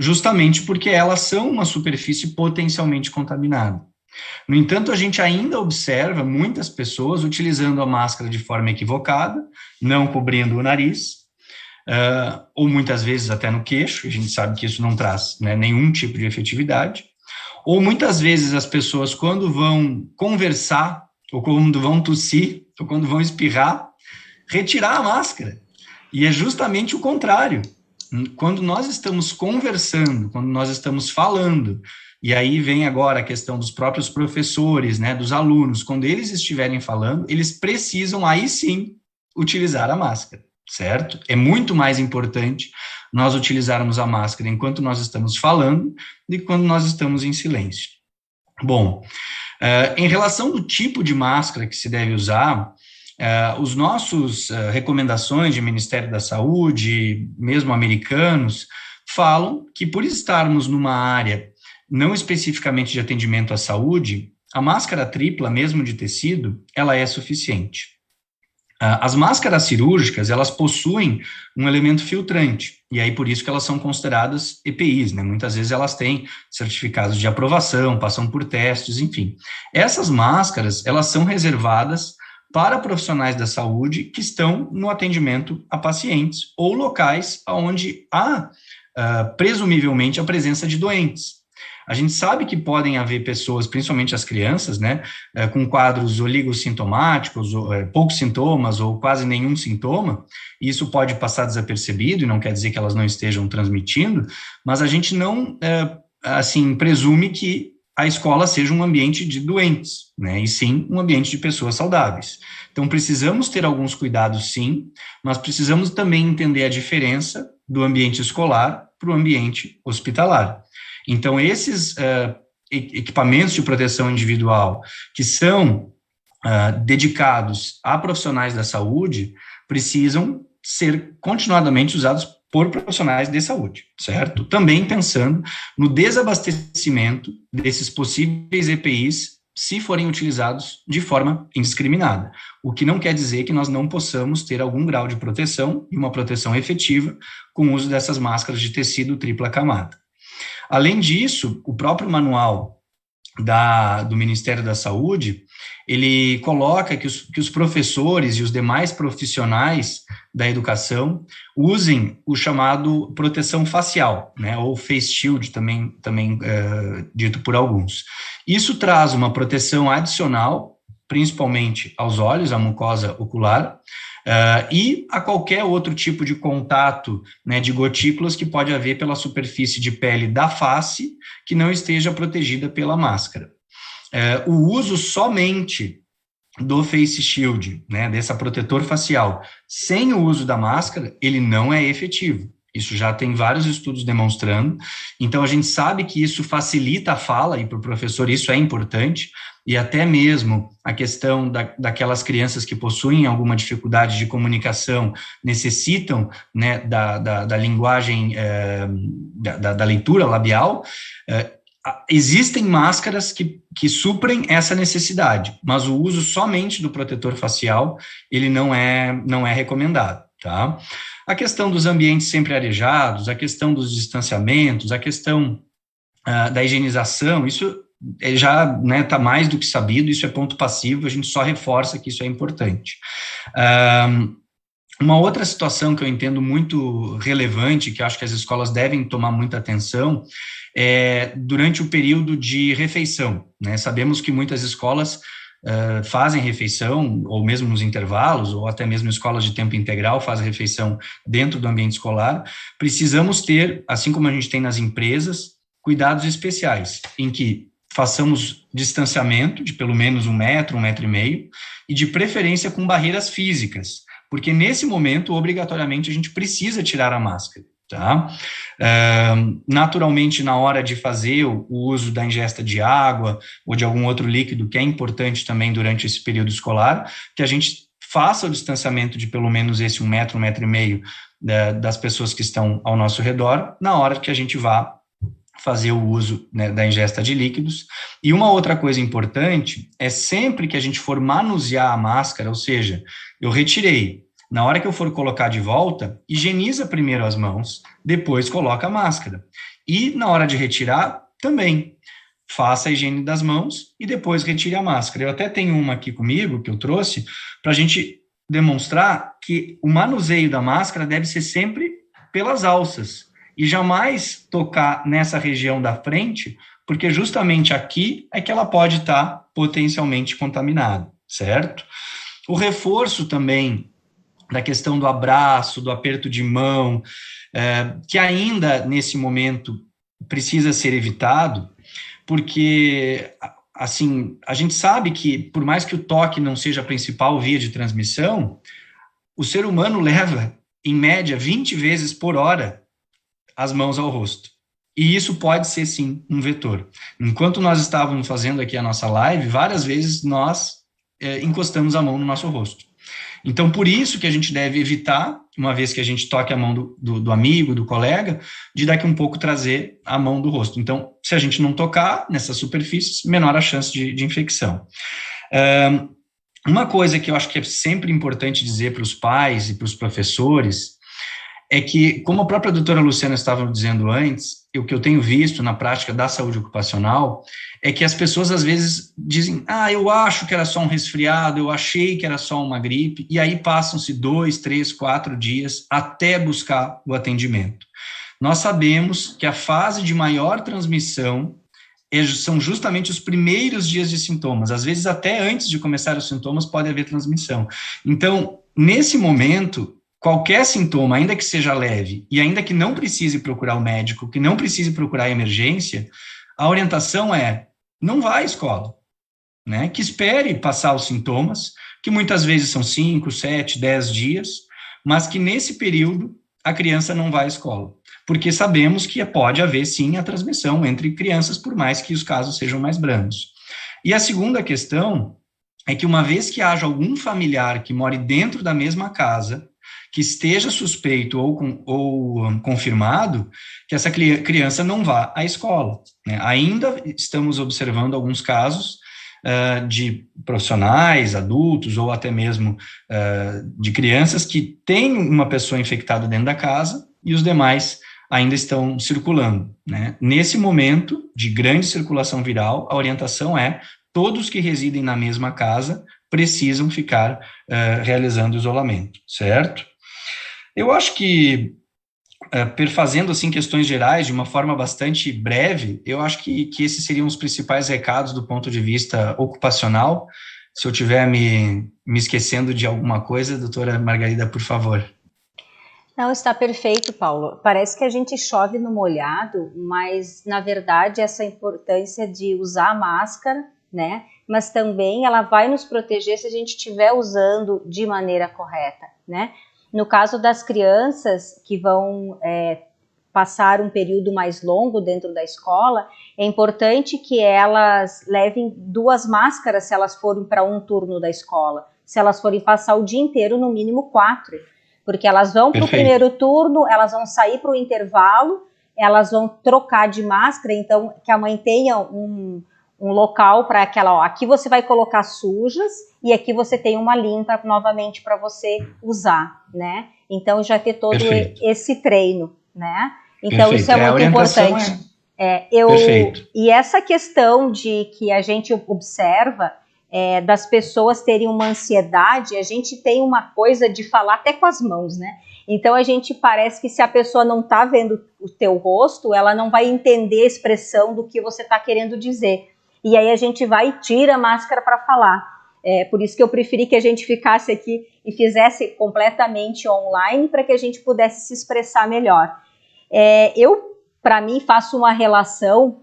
justamente porque elas são uma superfície potencialmente contaminada. No entanto, a gente ainda observa muitas pessoas utilizando a máscara de forma equivocada, não cobrindo o nariz, ou muitas vezes até no queixo, a gente sabe que isso não traz, né, nenhum tipo de efetividade, ou muitas vezes as pessoas, quando vão conversar, ou quando vão tossir, ou quando vão espirrar, retirar a máscara. E é justamente o contrário. Quando nós estamos conversando, quando nós estamos falando, e aí vem agora a questão dos próprios professores, né, dos alunos, quando eles estiverem falando, eles precisam aí sim utilizar a máscara, certo? É muito mais importante nós utilizarmos a máscara enquanto nós estamos falando do que quando nós estamos em silêncio. Bom, em relação do tipo de máscara que se deve usar, os nossos recomendações de Ministério da Saúde, mesmo americanos, falam que por estarmos numa área não especificamente de atendimento à saúde, a máscara tripla, mesmo de tecido, ela é suficiente. As máscaras cirúrgicas, elas possuem um elemento filtrante, e aí por isso que elas são consideradas EPIs, né? Muitas vezes elas têm certificados de aprovação, passam por testes, enfim. Essas máscaras, elas são reservadas para profissionais da saúde que estão no atendimento a pacientes ou locais onde há, presumivelmente, a presença de doentes. A gente sabe que podem haver pessoas, principalmente as crianças, né, com quadros oligossintomáticos, poucos sintomas ou quase nenhum sintoma, e isso pode passar desapercebido, e não quer dizer que elas não estejam transmitindo, mas a gente não, assim, presume que a escola seja um ambiente de doentes, né, e sim um ambiente de pessoas saudáveis. Então, precisamos ter alguns cuidados, sim, mas precisamos também entender a diferença do ambiente escolar para o ambiente hospitalar. Então, esses equipamentos de proteção individual que são dedicados a profissionais da saúde precisam ser continuadamente usados por profissionais de saúde, certo? Também pensando no desabastecimento desses possíveis EPIs se forem utilizados de forma indiscriminada, o que não quer dizer que nós não possamos ter algum grau de proteção e uma proteção efetiva com o uso dessas máscaras de tecido tripla camada. Além disso, o próprio manual do Ministério da Saúde, ele coloca que os professores e os demais profissionais da educação usem o chamado proteção facial, né, ou face shield, também dito por alguns. Isso traz uma proteção adicional, principalmente aos olhos, à mucosa ocular, e a qualquer outro tipo de contato, né, de gotículas que pode haver pela superfície de pele da face que não esteja protegida pela máscara. O uso somente do face shield, né, dessa protetor facial, sem o uso da máscara, ele não é efetivo. Isso já tem vários estudos demonstrando. Então, a gente sabe que isso facilita a fala, e para o professor isso é importante, e até mesmo a questão daquelas crianças que possuem alguma dificuldade de comunicação, necessitam, né, da linguagem, da leitura labial. Existem máscaras que suprem essa necessidade, mas o uso somente do protetor facial, ele não é recomendado, tá? A questão dos ambientes sempre arejados, a questão dos distanciamentos, a questão da higienização, isso já está mais do que sabido, isso é ponto passivo, a gente só reforça que isso é importante. Uma outra situação que eu entendo muito relevante, que eu acho que as escolas devem tomar muita atenção, é durante o período de refeição, né? Sabemos que muitas escolas fazem refeição, ou mesmo nos intervalos, ou até mesmo escolas de tempo integral fazem refeição dentro do ambiente escolar. Precisamos ter, assim como a gente tem nas empresas, cuidados especiais, em que façamos distanciamento de pelo menos 1 metro, 1,5 metro, e de preferência com barreiras físicas, porque nesse momento, obrigatoriamente, a gente precisa tirar a máscara, tá? Naturalmente, na hora de fazer o uso da ingesta de água ou de algum outro líquido, que é importante também durante esse período escolar, que a gente faça o distanciamento de pelo menos esse 1 metro, 1,5 metro das pessoas que estão ao nosso redor, na hora que a gente vá fazer o uso, né, da ingesta de líquidos. E uma outra coisa importante é sempre que a gente for manusear a máscara, ou seja, eu retirei, na hora que eu for colocar de volta, higieniza primeiro as mãos, depois coloca a máscara. E na hora de retirar, também, faça a higiene das mãos e depois retire a máscara. Eu até tenho uma aqui comigo, que eu trouxe, para a gente demonstrar que o manuseio da máscara deve ser sempre pelas alças, e jamais tocar nessa região da frente, porque justamente aqui é que ela pode estar potencialmente contaminada, certo? O reforço também da questão do abraço, do aperto de mão, que ainda nesse momento precisa ser evitado, porque, assim, a gente sabe que, por mais que o toque não seja a principal via de transmissão, o ser humano leva, em média, 20 vezes por hora as mãos ao rosto. E isso pode ser, sim, um vetor. Enquanto nós estávamos fazendo aqui a nossa live, várias vezes nós encostamos a mão no nosso rosto. Então, por isso que a gente deve evitar, uma vez que a gente toque a mão do amigo, do colega, de daqui um pouco trazer a mão do rosto. Então, se a gente não tocar nessas superfícies, menor a chance de infecção. Uma coisa que eu acho que é sempre importante dizer para os pais e para os professores é que, como a própria doutora Luciana estava dizendo antes, o que eu tenho visto na prática da saúde ocupacional é que as pessoas às vezes dizem, eu acho que era só um resfriado, eu achei que era só uma gripe, e aí passam-se 2, 3, 4 dias até buscar o atendimento. Nós sabemos que a fase de maior transmissão são justamente os primeiros dias de sintomas, às vezes até antes de começar os sintomas pode haver transmissão. Então, nesse momento, qualquer sintoma, ainda que seja leve, e ainda que não precise procurar o médico, que não precise procurar a emergência, a orientação é, não vá à escola, né? Que espere passar os sintomas, que muitas vezes são 5, 7, 10 dias, mas que nesse período a criança não vá à escola. porque sabemos que pode haver, sim, a transmissão entre crianças, por mais que os casos sejam mais brandos. E a segunda questão é que, uma vez que haja algum familiar que more dentro da mesma casa, que esteja suspeito ou confirmado, que essa criança não vá à escola, né? Ainda estamos observando alguns casos de profissionais, adultos, ou até mesmo de crianças que têm uma pessoa infectada dentro da casa e os demais ainda estão circulando, né? Nesse momento de grande circulação viral, a orientação é: todos que residem na mesma casa precisam ficar realizando isolamento, certo? Eu acho que, perfazendo assim questões gerais de uma forma bastante breve, eu acho que esses seriam os principais recados do ponto de vista ocupacional. Se eu estiver me esquecendo de alguma coisa, doutora Margarida, por favor. Não, está perfeito, Paulo. Parece que a gente chove no molhado, mas, na verdade, essa importância de usar a máscara, né? Mas também ela vai nos proteger se a gente estiver usando de maneira correta, né? No caso das crianças que vão passar um período mais longo dentro da escola, é importante que elas levem 2 máscaras se elas forem para um turno da escola. Se elas forem passar o dia inteiro, no mínimo 4. Porque elas vão para o primeiro turno, elas vão sair para o intervalo, elas vão trocar de máscara, então que a mãe tenha um local para aquela, ó, aqui você vai colocar sujas e aqui você tem uma limpa novamente para você usar, né? Então já ter todo esse treino, né? Então isso é muito importante. E essa questão de que a gente observa das pessoas terem uma ansiedade, a gente tem uma coisa de falar até com as mãos, né? Então a gente parece que se a pessoa não está vendo o teu rosto, ela não vai entender a expressão do que você está querendo dizer. E aí a gente vai e tira a máscara para falar. Por isso que eu preferi que a gente ficasse aqui e fizesse completamente online para que a gente pudesse se expressar melhor. Eu, para mim, faço uma relação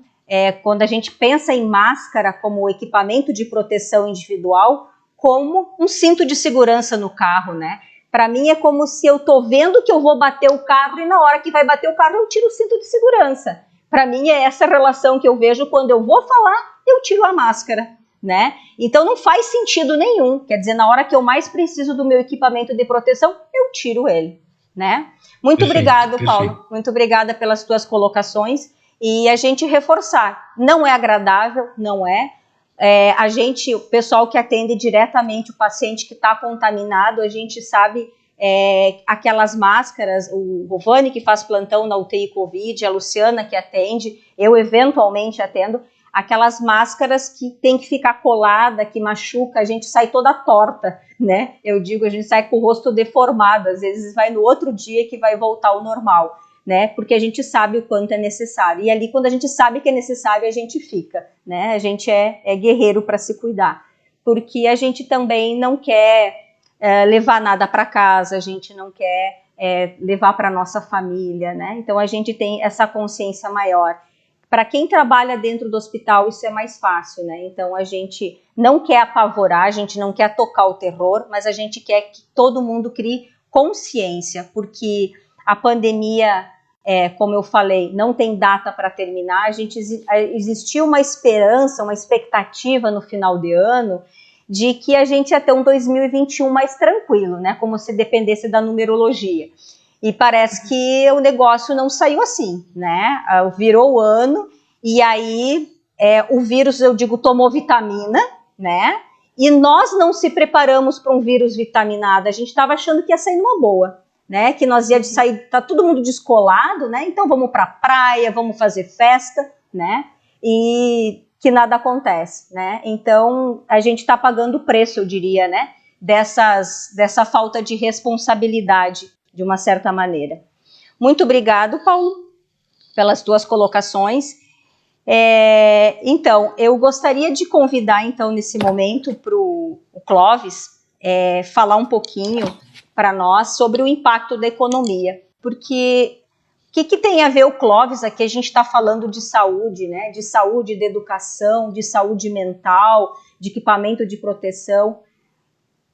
quando a gente pensa em máscara como equipamento de proteção individual, como um cinto de segurança no carro, né? Para mim é como se eu tô vendo que eu vou bater o carro e na hora que vai bater o carro eu tiro o cinto de segurança. Para mim é essa relação que eu vejo quando eu vou falar, eu tiro a máscara, né? Então não faz sentido nenhum, quer dizer, na hora que eu mais preciso do meu equipamento de proteção, eu tiro ele, né? Muito obrigado, Paulo. Muito obrigada pelas tuas colocações. E a gente reforçar, não é agradável, não é. O pessoal que atende diretamente o paciente que está contaminado, a gente sabe aquelas máscaras, o Rovani que faz plantão na UTI Covid, a Luciana que atende, eu eventualmente atendo, aquelas máscaras que tem que ficar colada, que machuca, a gente sai toda torta, né? Eu digo, a gente sai com o rosto deformado, às vezes vai no outro dia que vai voltar ao normal, né? Porque a gente sabe o quanto é necessário. E ali, quando a gente sabe que é necessário, a gente fica, né? A gente é guerreiro para se cuidar. Porque a gente também não quer levar nada para casa, a gente não quer levar para nossa família, né? Então, a gente tem essa consciência maior. Para quem trabalha dentro do hospital, isso é mais fácil, né? Então, a gente não quer apavorar, a gente não quer tocar o terror, mas a gente quer que todo mundo crie consciência, porque a pandemia, como eu falei, não tem data para terminar. Existia uma esperança, uma expectativa no final de ano de que a gente ia ter um 2021 mais tranquilo, né? Como se dependesse da numerologia. E parece que o negócio não saiu assim, né? Virou o ano e aí o vírus, eu digo, tomou vitamina, né? E nós não se preparamos para um vírus vitaminado. A gente estava achando que ia sair numa boa, né? Que nós ia sair, tá todo mundo descolado, né? Então vamos para a praia, vamos fazer festa, né? E que nada acontece, né? Então a gente está pagando o preço, eu diria, né? Dessa falta de responsabilidade, de uma certa maneira. Muito obrigado, Paulo, pelas tuas colocações. Então, eu gostaria de convidar, então, nesse momento, para o Clóvis falar um pouquinho para nós sobre o impacto da economia. Porque o que tem a ver o Clóvis aqui? A gente está falando de saúde, né? De saúde, de educação, de saúde mental, de equipamento de proteção.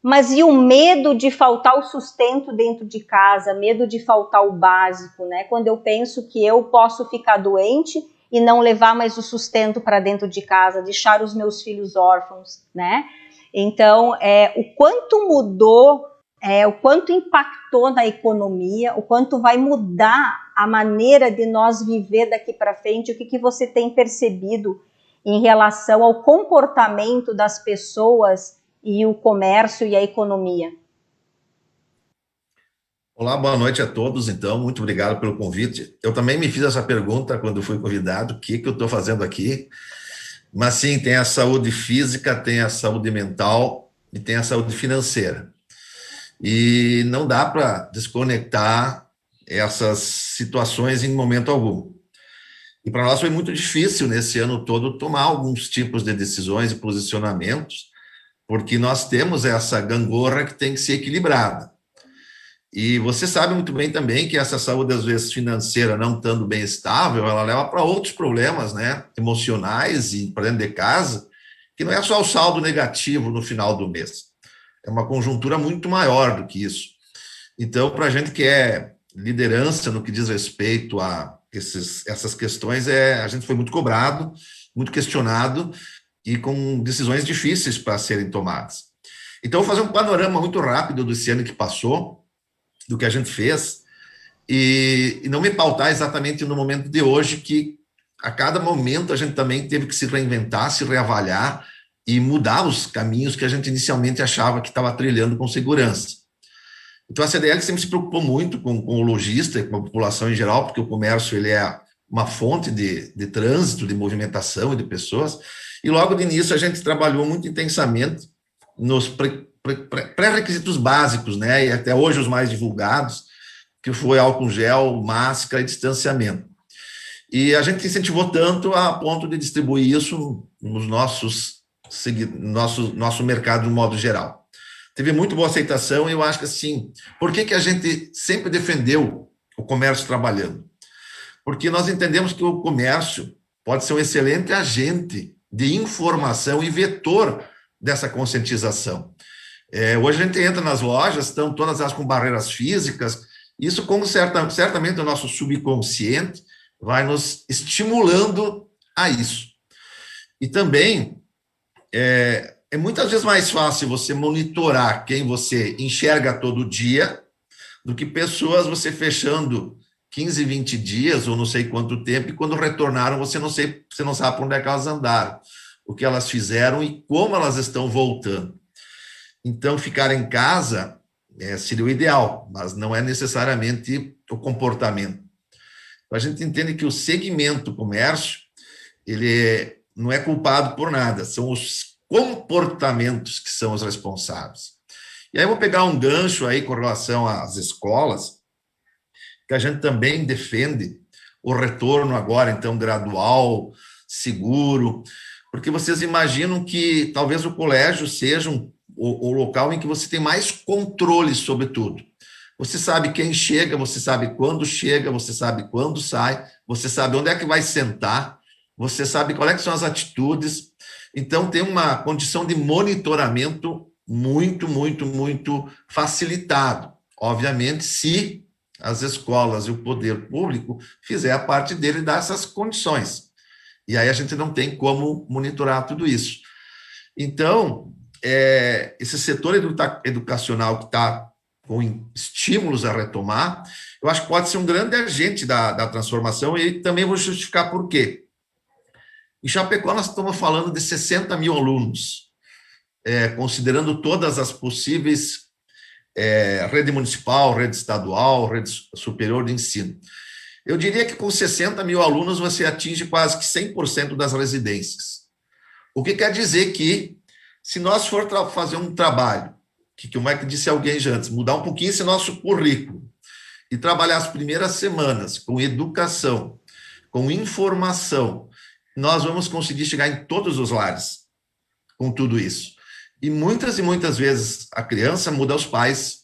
mas e o medo de faltar o sustento dentro de casa, medo de faltar o básico, né? Quando eu penso que eu posso ficar doente e não levar mais o sustento para dentro de casa, deixar os meus filhos órfãos, né? Então, o quanto mudou, o quanto impactou na economia, o quanto vai mudar a maneira de nós viver daqui para frente, o que você tem percebido em relação ao comportamento das pessoas e o comércio e a economia? Olá, boa noite a todos, então, muito obrigado pelo convite. Eu também me fiz essa pergunta quando fui convidado, o que eu estou fazendo aqui? Mas sim, tem a saúde física, tem a saúde mental e tem a saúde financeira. E não dá para desconectar essas situações em momento algum. E para nós foi muito difícil, nesse ano todo, tomar alguns tipos de decisões e posicionamentos, porque nós temos essa gangorra que tem que ser equilibrada. E você sabe muito bem também que essa saúde, às vezes, financeira não estando bem estável, ela leva para outros problemas, né, emocionais e para dentro de casa, que não é só o saldo negativo no final do mês. É uma conjuntura muito maior do que isso. Então, para a gente que é liderança no que diz respeito a essas questões, a gente foi muito cobrado, muito questionado e com decisões difíceis para serem tomadas. Então, vou fazer um panorama muito rápido desse ano que passou, do que a gente fez, e não me pautar exatamente no momento de hoje, que a cada momento a gente também teve que se reinventar, se reavaliar e mudar os caminhos que a gente inicialmente achava que estava trilhando com segurança. Então, a CDL sempre se preocupou muito com o lojista e com a população em geral, porque o comércio ele é uma fonte de trânsito, de movimentação e de pessoas, e logo de início a gente trabalhou muito intensamente nos pré-requisitos básicos, né, e até hoje os mais divulgados, que foi álcool gel, máscara e distanciamento. E a gente incentivou tanto a ponto de distribuir isso nos nosso mercado de um modo geral. Teve muito boa aceitação e eu acho que assim, por que a gente sempre defendeu o comércio trabalhando? Porque nós entendemos que o comércio pode ser um excelente agente de informação e vetor dessa conscientização. Hoje a gente entra nas lojas, estão todas elas com barreiras físicas, isso como certamente o nosso subconsciente vai nos estimulando a isso. E também é muitas vezes mais fácil você monitorar quem você enxerga todo dia do que pessoas você fechando 15, 20 dias ou não sei quanto tempo, e quando retornaram você não sabe para onde é que elas andaram, o que elas fizeram e como elas estão voltando. Então, ficar em casa seria o ideal, mas não é necessariamente o comportamento. A gente entende que o segmento comércio, ele não é culpado por nada, são os comportamentos que são os responsáveis. E aí eu vou pegar um gancho aí com relação às escolas, que a gente também defende o retorno agora, então, gradual, seguro, porque vocês imaginam que talvez o colégio seja o local em que você tem mais controle sobre tudo. Você sabe quem chega, você sabe quando sai, você sabe onde é que vai sentar, você sabe qual é que são as atitudes. Então, tem uma condição de monitoramento muito, muito, muito facilitado. Obviamente, se as escolas e o poder público fizer a parte dele e dar essas condições. E aí a gente não tem como monitorar tudo isso. Então, esse setor educacional que está com estímulos a retomar, eu acho que pode ser um grande agente da transformação, e também vou justificar por quê. Em Chapecó, nós estamos falando de 60 mil alunos, considerando todas as possíveis rede municipal, rede estadual, rede superior de ensino. Eu diria que com 60 mil alunos você atinge quase que 100% das residências. O que quer dizer que, se nós for fazer um trabalho, como é que disse alguém já antes, mudar um pouquinho esse nosso currículo e trabalhar as primeiras semanas com educação, com informação, nós vamos conseguir chegar em todos os lares com tudo isso. E muitas vezes a criança muda os pais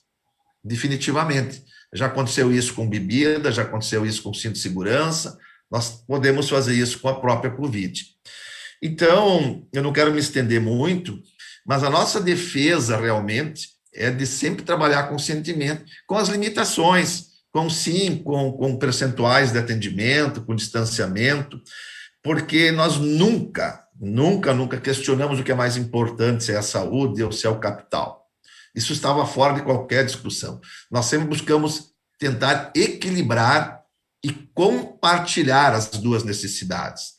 definitivamente. Já aconteceu isso com bebida, já aconteceu isso com cinto de segurança, nós podemos fazer isso com a própria Covid. Então, eu não quero me estender muito, Mas a nossa defesa, realmente, é de sempre trabalhar com sentimento, com as limitações, com percentuais de atendimento, com distanciamento, porque nós nunca questionamos o que é mais importante, se é a saúde ou se é o capital. Isso estava fora de qualquer discussão. Nós sempre buscamos tentar equilibrar e compartilhar as duas necessidades.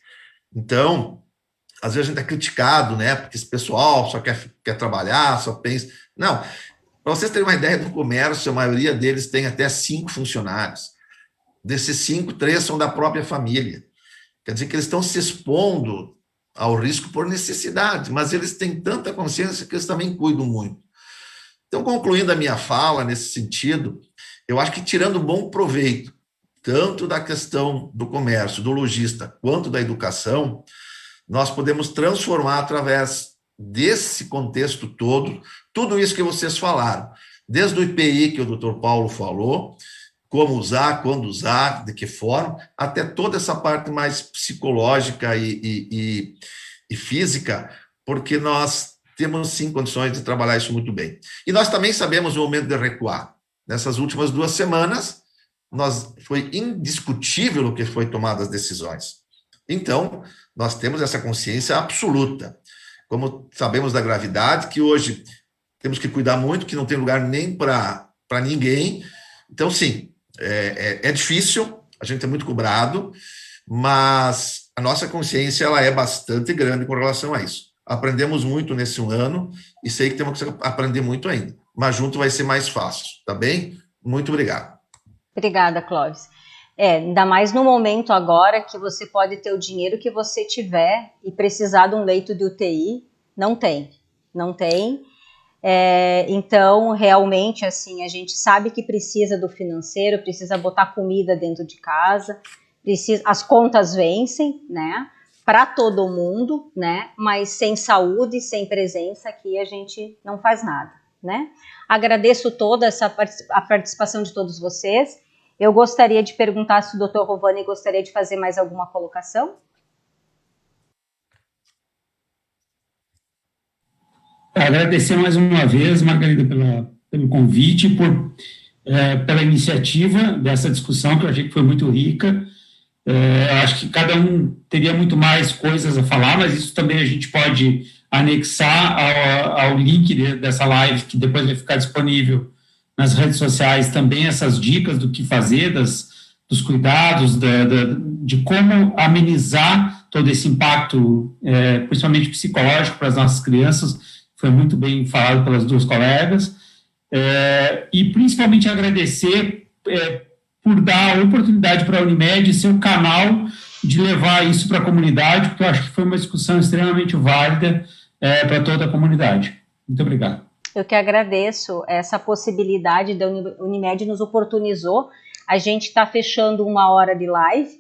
Então, às vezes a gente é criticado, né? Porque esse pessoal só quer trabalhar, só pensa... Não, para vocês terem uma ideia do comércio, a maioria deles tem até 5 funcionários. Desses 5, 3 são da própria família. Quer dizer que eles estão se expondo ao risco por necessidade, mas eles têm tanta consciência que eles também cuidam muito. Então, concluindo a minha fala nesse sentido, eu acho que tirando bom proveito, tanto da questão do comércio, do lojista, quanto da educação, nós podemos transformar através desse contexto todo, tudo isso que vocês falaram, desde o IPI que o Dr. Paulo falou, como usar, quando usar, de que forma, até toda essa parte mais psicológica e física, porque nós temos, sim, condições de trabalhar isso muito bem. E nós também sabemos o momento de recuar. Nessas últimas 2 semanas, foi indiscutível o que foi tomado as decisões. Então, nós temos essa consciência absoluta. Como sabemos da gravidade, que hoje temos que cuidar muito, que não tem lugar nem para ninguém. Então, sim, é difícil, a gente é muito cobrado, mas a nossa consciência ela é bastante grande com relação a isso. Aprendemos muito nesse ano e sei que temos que aprender muito ainda, mas junto vai ser mais fácil, tá bem? Muito obrigado. Obrigada, Clóvis. Ainda mais no momento agora que você pode ter o dinheiro que você tiver e precisar de um leito de UTI, não tem. Então, realmente, assim, a gente sabe que precisa do financeiro, precisa botar comida dentro de casa, as contas vencem, né, para todo mundo, né, mas sem saúde, sem presença aqui a gente não faz nada, né. Agradeço toda a participação de todos vocês. Eu gostaria de perguntar se o Dr. Rovani gostaria de fazer mais alguma colocação. Agradecer mais uma vez, Margarida, pelo convite, pela iniciativa dessa discussão, que eu achei que foi muito rica. Acho que cada um teria muito mais coisas a falar, mas isso também a gente pode anexar ao link dessa live, que depois vai ficar disponível nas redes sociais, também essas dicas do que fazer, dos cuidados, de como amenizar todo esse impacto, principalmente psicológico para as nossas crianças. Foi muito bem falado pelas 2 colegas, e principalmente agradecer por dar a oportunidade para a Unimed ser o canal de levar isso para a comunidade, porque eu acho que foi uma discussão extremamente válida para toda a comunidade. Muito obrigado. Eu que agradeço essa possibilidade da Unimed nos oportunizou. A gente está fechando 1 hora de live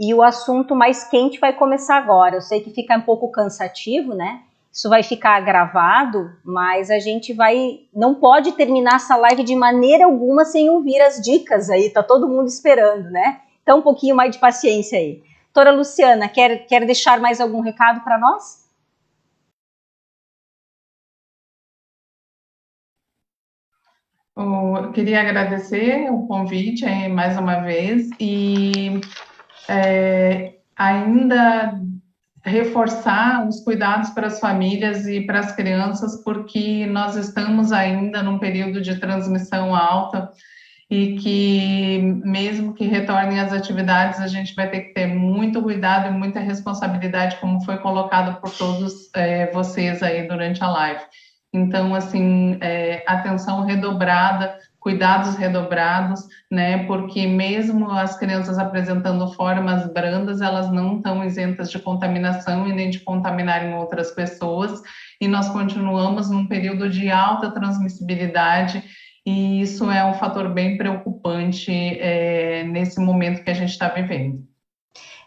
e o assunto mais quente vai começar agora. Eu sei que fica um pouco cansativo, né? Isso vai ficar gravado, mas a gente não pode terminar essa live de maneira alguma sem ouvir as dicas aí, tá todo mundo esperando, né? Então um pouquinho mais de paciência aí. Doutora Luciana, quer deixar mais algum recado para nós? Eu queria agradecer o convite mais uma vez e ainda reforçar os cuidados para as famílias e para as crianças, porque nós estamos ainda num período de transmissão alta e que, mesmo que retornem às atividades, a gente vai ter que ter muito cuidado e muita responsabilidade, como foi colocado por todos vocês aí durante a live. Então, assim, atenção redobrada, cuidados redobrados, né, porque mesmo as crianças apresentando formas brandas, elas não estão isentas de contaminação e nem de contaminarem outras pessoas, e nós continuamos num período de alta transmissibilidade, e isso é um fator bem preocupante nesse momento que a gente está vivendo.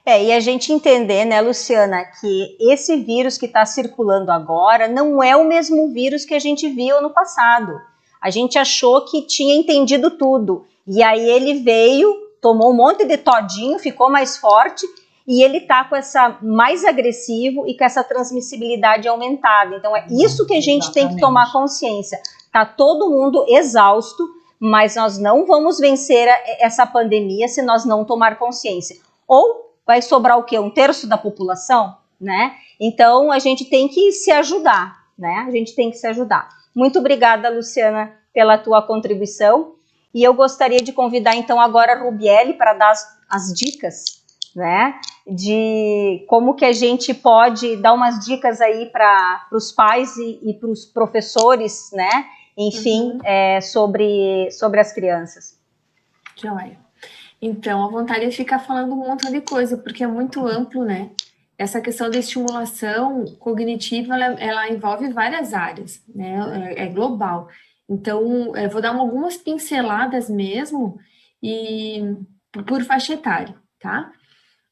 E a gente entender, né, Luciana, que esse vírus que está circulando agora não é o mesmo vírus que a gente viu no passado. A gente achou que tinha entendido tudo. E aí ele veio, tomou um monte de todinho, ficou mais forte e ele está com essa mais agressivo e com essa transmissibilidade aumentada. Então é isso que a gente tem que tomar consciência. Tá todo mundo exausto, mas nós não vamos vencer essa pandemia se nós não tomar consciência. Ou vai sobrar o quê? 1/3 da população, né? Então a gente tem que se ajudar, né? A gente tem que se ajudar. Muito obrigada, Luciana, pela tua contribuição. E eu gostaria de convidar então agora a Rubiele para dar as dicas, né? De como que a gente pode dar umas dicas aí para os pais e para os professores, né? Enfim, sobre as crianças. Joia. Então, a vontade é ficar falando um montão de coisa, porque é muito amplo, né? Essa questão da estimulação cognitiva, ela envolve várias áreas, né? É global. Então, eu vou dar algumas pinceladas mesmo, e por faixa etária, tá?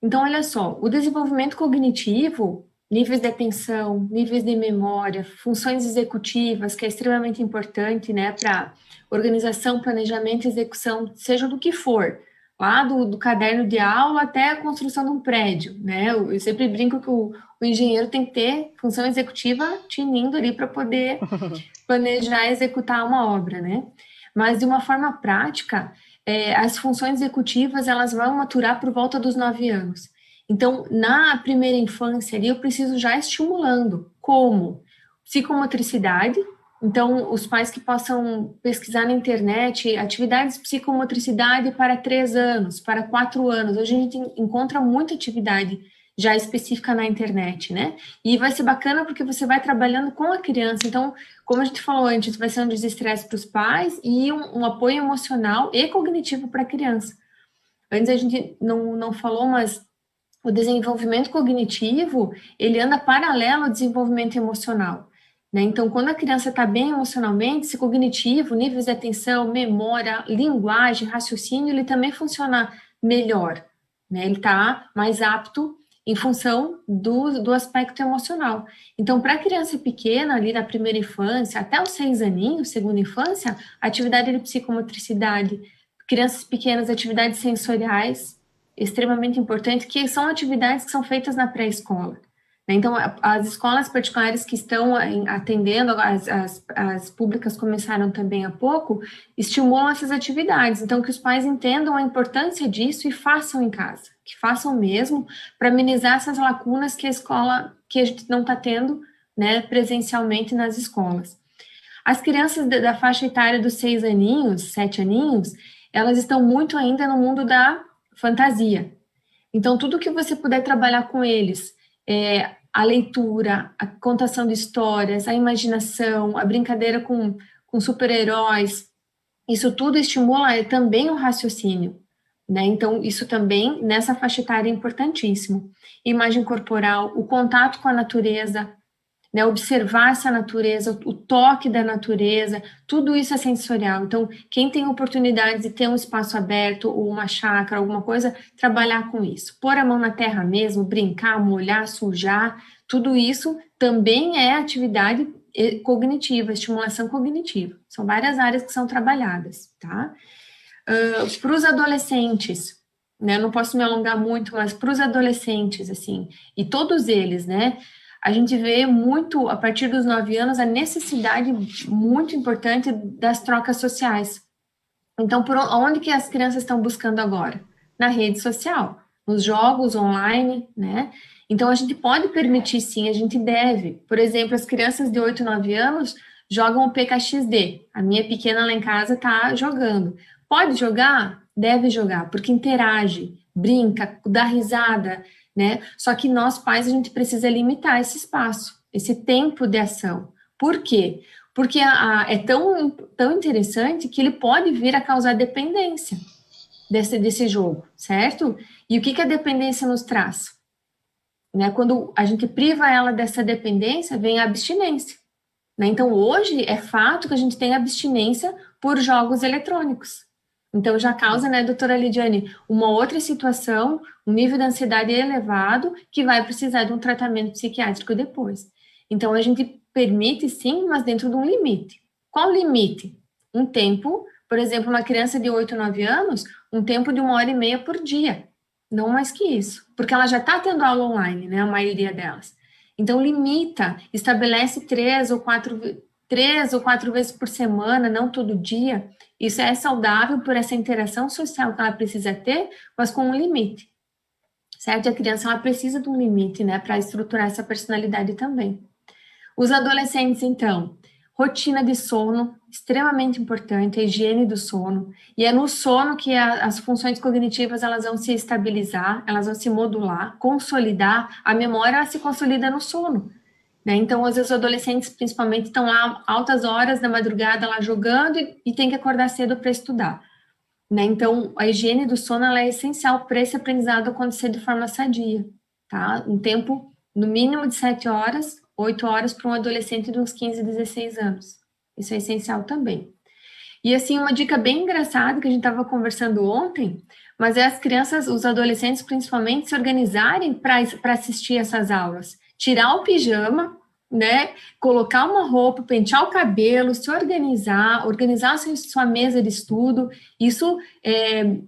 Então, olha só, o desenvolvimento cognitivo, níveis de atenção, níveis de memória, funções executivas, que é extremamente importante, né, para organização, planejamento e execução, seja do que for, lá do caderno de aula até a construção de um prédio, né? Eu sempre brinco que o engenheiro tem que ter função executiva tinindo ali para poder planejar e executar uma obra, né? Mas de uma forma prática, as funções executivas, elas vão maturar por volta dos 9 anos. Então, na primeira infância ali, eu preciso já estimulando. Como? Psicomotricidade. Então, os pais que possam pesquisar na internet atividades de psicomotricidade para 3 anos, para 4 anos. Hoje a gente encontra muita atividade já específica na internet, né? E vai ser bacana porque você vai trabalhando com a criança. Então, como a gente falou antes, vai ser um desestresse para os pais e um apoio emocional e cognitivo para a criança. Antes a gente não falou, mas o desenvolvimento cognitivo, ele anda paralelo ao desenvolvimento emocional, né? Então, quando a criança está bem emocionalmente, esse cognitivo, níveis de atenção, memória, linguagem, raciocínio, ele também funciona melhor, né? Ele está mais apto em função do aspecto emocional. Então, para a criança pequena, ali na primeira infância, até os 6 aninhos, segunda infância, atividade de psicomotricidade, crianças pequenas, atividades sensoriais, extremamente importante, que são atividades que são feitas na pré-escola. Então, as escolas particulares que estão atendendo, as públicas começaram também há pouco, estimulam essas atividades. Então, que os pais entendam a importância disso e façam em casa, que façam mesmo, para amenizar essas lacunas que a gente não está tendo, né, presencialmente nas escolas. As crianças da faixa etária dos 6 aninhos, 7 aninhos, elas estão muito ainda no mundo da fantasia. Então, tudo que você puder trabalhar com eles, a leitura, a contação de histórias, a imaginação, a brincadeira com super-heróis, isso tudo estimula também o raciocínio, né? Então, isso também, nessa faixa etária, é importantíssimo. Imagem corporal, o contato com a natureza, né, observar essa natureza, o toque da natureza, tudo isso é sensorial. Então, quem tem oportunidade de ter um espaço aberto, ou uma chácara, alguma coisa, trabalhar com isso. Pôr a mão na terra mesmo, brincar, molhar, sujar, tudo isso também é atividade cognitiva, estimulação cognitiva. São várias áreas que são trabalhadas, tá? Para os adolescentes, né, eu não posso me alongar muito, mas para os adolescentes, assim, e todos eles, né, a gente vê muito, a partir dos 9 anos, a necessidade muito importante das trocas sociais. Então, onde que as crianças estão buscando agora? Na rede social, nos jogos online, né? Então, a gente pode permitir, sim, a gente deve. Por exemplo, as crianças de 8, 9 anos jogam o PKXD. A minha pequena lá em casa está jogando. Pode jogar? Deve jogar, porque interage, brinca, dá risada, né? Só que nós, pais, a gente precisa limitar esse espaço, esse tempo de ação. Por quê? Porque é tão interessante que ele pode vir a causar dependência desse jogo, certo? E o que a dependência nos traz? Né? Quando a gente priva ela dessa dependência, vem a abstinência. Né? Então, hoje, é fato que a gente tem abstinência por jogos eletrônicos. Então, já causa, né, doutora Lidiane, uma outra situação, um nível de ansiedade elevado, que vai precisar de um tratamento psiquiátrico depois. Então, a gente permite, sim, mas dentro de um limite. Qual limite? Um tempo, por exemplo, uma criança de 8, 9 anos, um tempo de 1h30 por dia. não mais que isso, porque ela já está tendo aula online, né, a maioria delas. Então, limita, estabelece 3 ou 4 vezes por semana, não todo dia. Isso é saudável por essa interação social que ela precisa ter, mas com um limite, certo? A criança, ela precisa de um limite, né, para estruturar essa personalidade também. Os adolescentes, então, rotina de sono, extremamente importante, a higiene do sono, e é no sono que as funções cognitivas, elas vão se estabilizar, elas vão se modular, consolidar, a memória, ela se consolida no sono, né? Então, às vezes, os adolescentes, principalmente, estão lá altas horas da madrugada, lá jogando, e tem que acordar cedo para estudar, né? Então, a higiene do sono, ela é essencial para esse aprendizado acontecer de forma sadia, tá? Um tempo, no mínimo de 7 horas, 8 horas para um adolescente de uns 15, 16 anos. Isso é essencial também. E, assim, uma dica bem engraçada que a gente estava conversando ontem, mas é as crianças, os adolescentes principalmente, se organizarem para assistir essas aulas. Tirar o pijama, né? Colocar uma roupa, pentear o cabelo, se organizar sua mesa de estudo. Isso,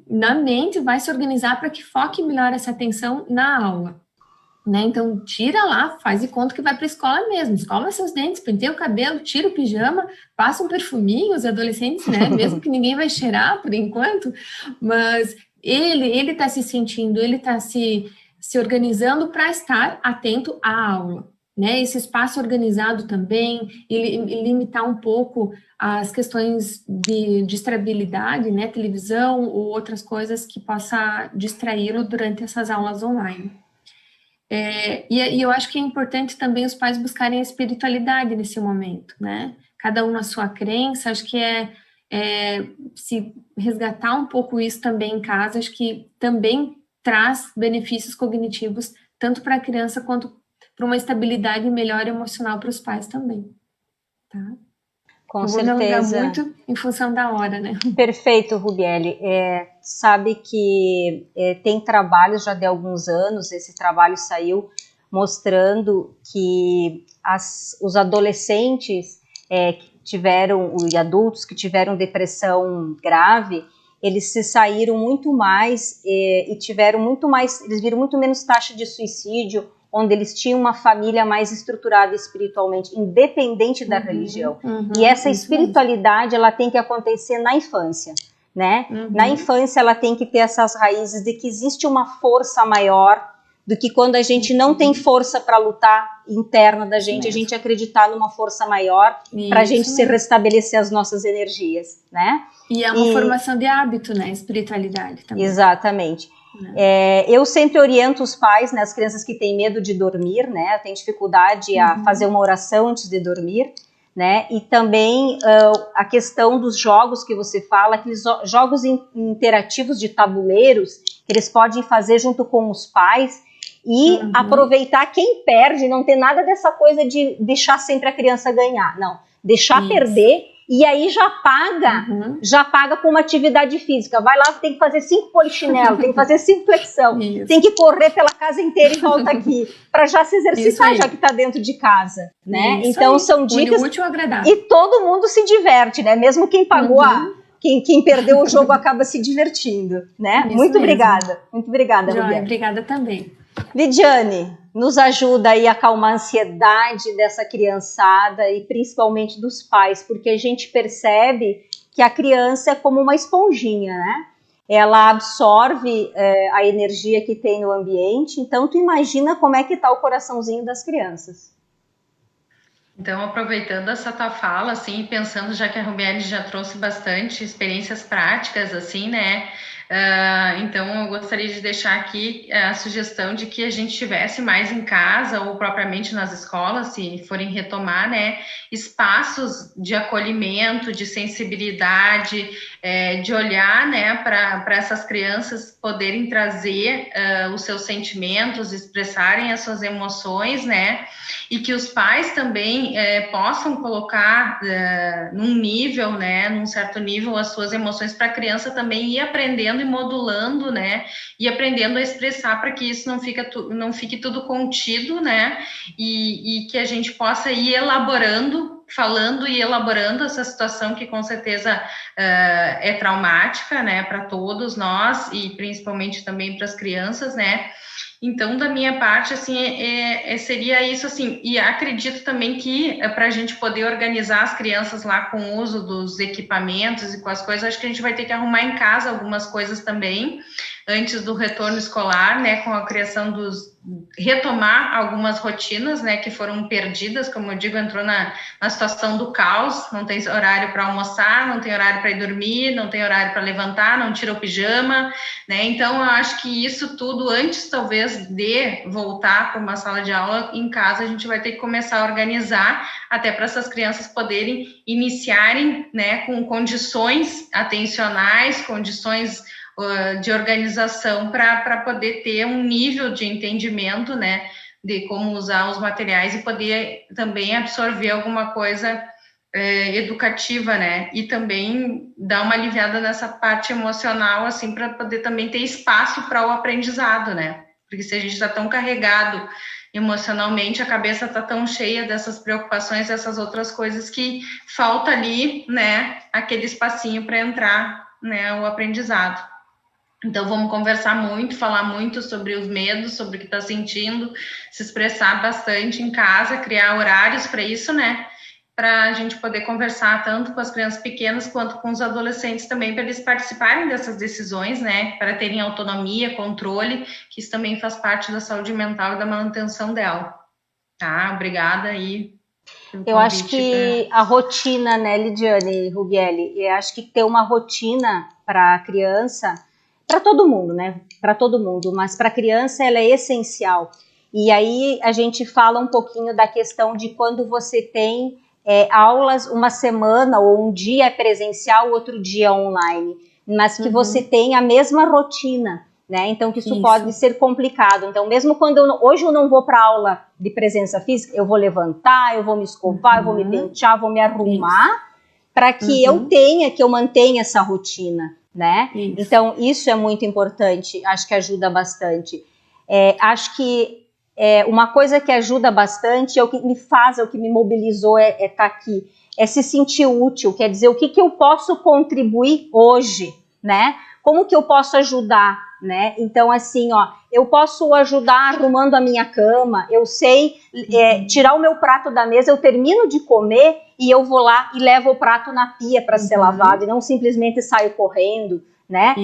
na mente, vai se organizar para que foque melhor essa atenção na aula. Né? Então, tira lá, faz de conta que vai para a escola mesmo, escova seus dentes, penteia o cabelo, tira o pijama, passa um perfuminho, os adolescentes, né? Mesmo que ninguém vai cheirar por enquanto, mas ele está se sentindo, ele está se organizando para estar atento à aula, né? Esse espaço organizado também, e limitar um pouco as questões de distrabilidade, né? Televisão ou outras coisas que possa distraí-lo durante essas aulas online. E eu acho que é importante também os pais buscarem a espiritualidade nesse momento, né? Cada um na sua crença, acho que se resgatar um pouco isso também em casa, acho que também traz benefícios cognitivos, tanto para a criança quanto para uma estabilidade melhor emocional para os pais também, tá? Com eu certeza. Vou me alongar muito em função da hora, né? Perfeito, Rubiele. Sabe que tem trabalhos já de alguns anos, esse trabalho saiu mostrando que os adolescentes que tiveram, e adultos que tiveram depressão grave, eles se saíram muito mais e tiveram muito mais, eles viram muito menos taxa de suicídio, onde eles tinham uma família mais estruturada espiritualmente, independente da religião. E essa espiritualidade, ela tem que acontecer na infância, né? Na infância, ela tem que ter essas raízes de que existe uma força maior do que quando a gente não tem força para lutar interna da gente, a gente acreditar numa força maior para a gente se restabelecer as nossas energias, né? E é uma formação de hábito, né? Espiritualidade também. Exatamente. Eu sempre oriento os pais, né, as crianças que têm medo de dormir, né, têm dificuldade a fazer uma oração antes de dormir, né, e também a questão dos jogos que você fala, aqueles jogos interativos de tabuleiros que eles podem fazer junto com os pais e aproveitar quem perde, não ter nada dessa coisa de deixar sempre a criança ganhar, não, deixar perder. E aí já paga com uma atividade física. Vai lá, tem que fazer 5 polichinelo, tem que fazer 5 flexão, tem que correr pela casa inteira e volta aqui, para já se exercitar, já que está dentro de casa, né? Então são dicas útil e agradável. E todo mundo se diverte, né? Mesmo quem pagou quem perdeu o jogo acaba se divertindo, né? Muito obrigada, Rubiele. Obrigada também. Lidiane, nos ajuda aí a acalmar a ansiedade dessa criançada e principalmente dos pais, porque a gente percebe que a criança é como uma esponjinha, né? Ela absorve a energia que tem no ambiente, então tu imagina como é que tá o coraçãozinho das crianças. Então, aproveitando essa tua fala, assim, pensando, já que a Rubiele já trouxe bastante experiências práticas, assim, né? Então, eu gostaria de deixar aqui a sugestão de que a gente estivesse mais em casa ou propriamente nas escolas, se forem retomar, né, espaços de acolhimento, de sensibilidade, de olhar, né, para essas crianças poderem trazer os seus sentimentos, expressarem as suas emoções, né, e que os pais também também possam colocar num nível, né, num certo nível, as suas emoções para a criança também ir aprendendo e modulando, né, e aprendendo a expressar para que isso não fique tudo contido, né, e que a gente possa ir elaborando, falando e elaborando essa situação que com certeza é traumática, né, para todos nós e principalmente também para as crianças, né. Então, da minha parte, assim, seria isso, assim, e acredito também que para a gente poder organizar as crianças lá com o uso dos equipamentos e com as coisas, acho que a gente vai ter que arrumar em casa algumas coisas também, antes do retorno escolar, né, com a criação retomar algumas rotinas, né, que foram perdidas, como eu digo, entrou na situação do caos, não tem horário para almoçar, não tem horário para ir dormir, não tem horário para levantar, não tira o pijama, né, então eu acho que isso tudo, antes talvez de voltar para uma sala de aula em casa, a gente vai ter que começar a organizar, até para essas crianças poderem iniciarem, né, com condições atencionais, condições de organização para poder ter um nível de entendimento, né, de como usar os materiais e poder também absorver alguma coisa educativa, né, e também dar uma aliviada nessa parte emocional, assim, para poder também ter espaço para o aprendizado, né, porque se a gente está tão carregado emocionalmente, a cabeça está tão cheia dessas preocupações, dessas outras coisas, que falta ali, né, aquele espacinho para entrar, né, o aprendizado. Então, vamos conversar muito, falar muito sobre os medos, sobre o que está sentindo, se expressar bastante em casa, criar horários para isso, né? Para a gente poder conversar tanto com as crianças pequenas quanto com os adolescentes também, para eles participarem dessas decisões, né? Para terem autonomia, controle, que isso também faz parte da saúde mental e da manutenção dela. Tá? Obrigada aí. Eu acho que a rotina, né, Lidiane Rubielli, eu acho que ter uma rotina para a criança, para todo mundo, né? Para todo mundo, mas para a criança ela é essencial. E aí a gente fala um pouquinho da questão de quando você tem aulas uma semana ou um dia presencial, outro dia online, mas que você tem a mesma rotina, né? Então que isso pode ser complicado. Então mesmo quando hoje eu não vou para aula de presença física, eu vou levantar, eu vou me escovar, eu vou me pentear, vou me arrumar para que eu mantenha essa rotina, né? Então isso é muito importante, acho que ajuda bastante. Acho que uma coisa que ajuda bastante, é o que me faz, é o que me mobilizou estar aqui, é se sentir útil, quer dizer, o que eu posso contribuir hoje, né? Como que eu posso ajudar, né? Então, assim, ó, eu posso ajudar arrumando a minha cama, eu sei tirar o meu prato da mesa, eu termino de comer e eu vou lá e levo o prato na pia para ser lavado e não simplesmente saio correndo, né?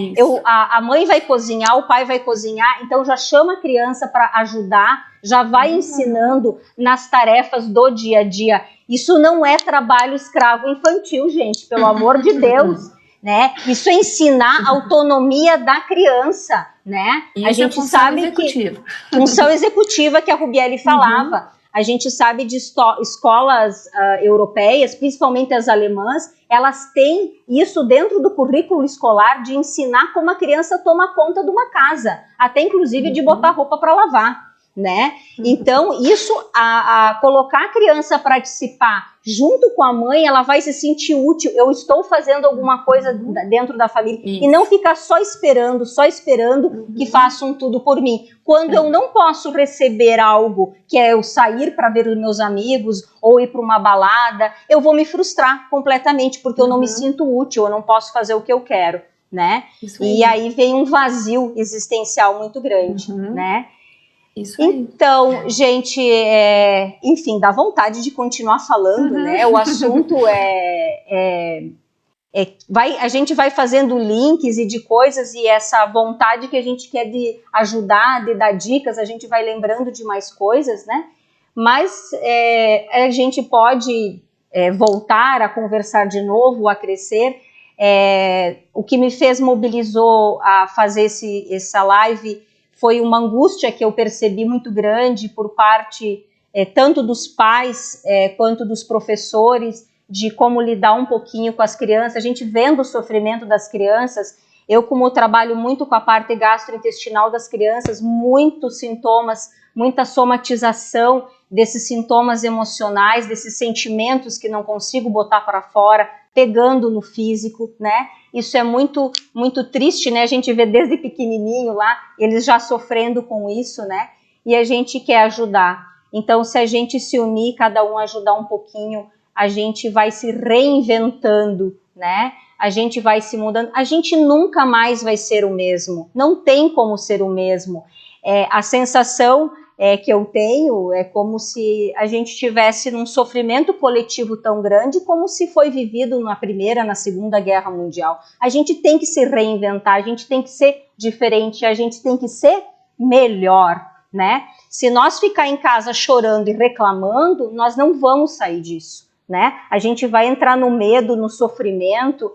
A mãe vai cozinhar, o pai vai cozinhar, então já chama a criança para ajudar, já vai ensinando nas tarefas do dia a dia. Isso não é trabalho escravo infantil, gente, pelo amor de Deus, né? Isso é ensinar a autonomia da criança, né? Isso a gente sabe que função executiva que a Rubielli falava. A gente sabe de escolas europeias, principalmente as alemãs, elas têm isso dentro do currículo escolar de ensinar como a criança toma conta de uma casa, até inclusive de botar roupa para lavar, né? Então, isso, colocar a criança a participar junto com a mãe, ela vai se sentir útil, eu estou fazendo alguma coisa dentro da família, e não ficar só esperando que façam tudo por mim. Quando eu não posso receber algo, que é eu sair para ver os meus amigos, ou ir para uma balada, eu vou me frustrar completamente, porque eu não me sinto útil, eu não posso fazer o que eu quero, né? E aí vem um vazio existencial muito grande, né? Então, gente, enfim, dá vontade de continuar falando, né? O assunto a gente vai fazendo links e de coisas, e essa vontade que a gente quer de ajudar, de dar dicas, a gente vai lembrando de mais coisas, né? Mas a gente pode voltar a conversar de novo, a crescer. O que me mobilizou a fazer essa live foi uma angústia que eu percebi muito grande por parte tanto dos pais quanto dos professores, de como lidar um pouquinho com as crianças, a gente vendo o sofrimento das crianças, Eu, como trabalho muito com a parte gastrointestinal das crianças, muitos sintomas, muita somatização desses sintomas emocionais, desses sentimentos que não consigo botar para fora, pegando no físico, né? Isso é muito, muito triste, né? A gente vê desde pequenininho lá, eles já sofrendo com isso, né? E a gente quer ajudar. Então, se a gente se unir, cada um ajudar um pouquinho, a gente vai se reinventando, né? A gente vai se mudando. A gente nunca mais vai ser o mesmo. Não tem como ser o mesmo. A sensação que eu tenho é como se a gente estivesse num sofrimento coletivo tão grande como se foi vivido na Primeira, na Segunda Guerra Mundial. A gente tem que se reinventar, a gente tem que ser diferente, a gente tem que ser melhor, né? Se nós ficar em casa chorando e reclamando, nós não vamos sair disso, né? A gente vai entrar no medo, no sofrimento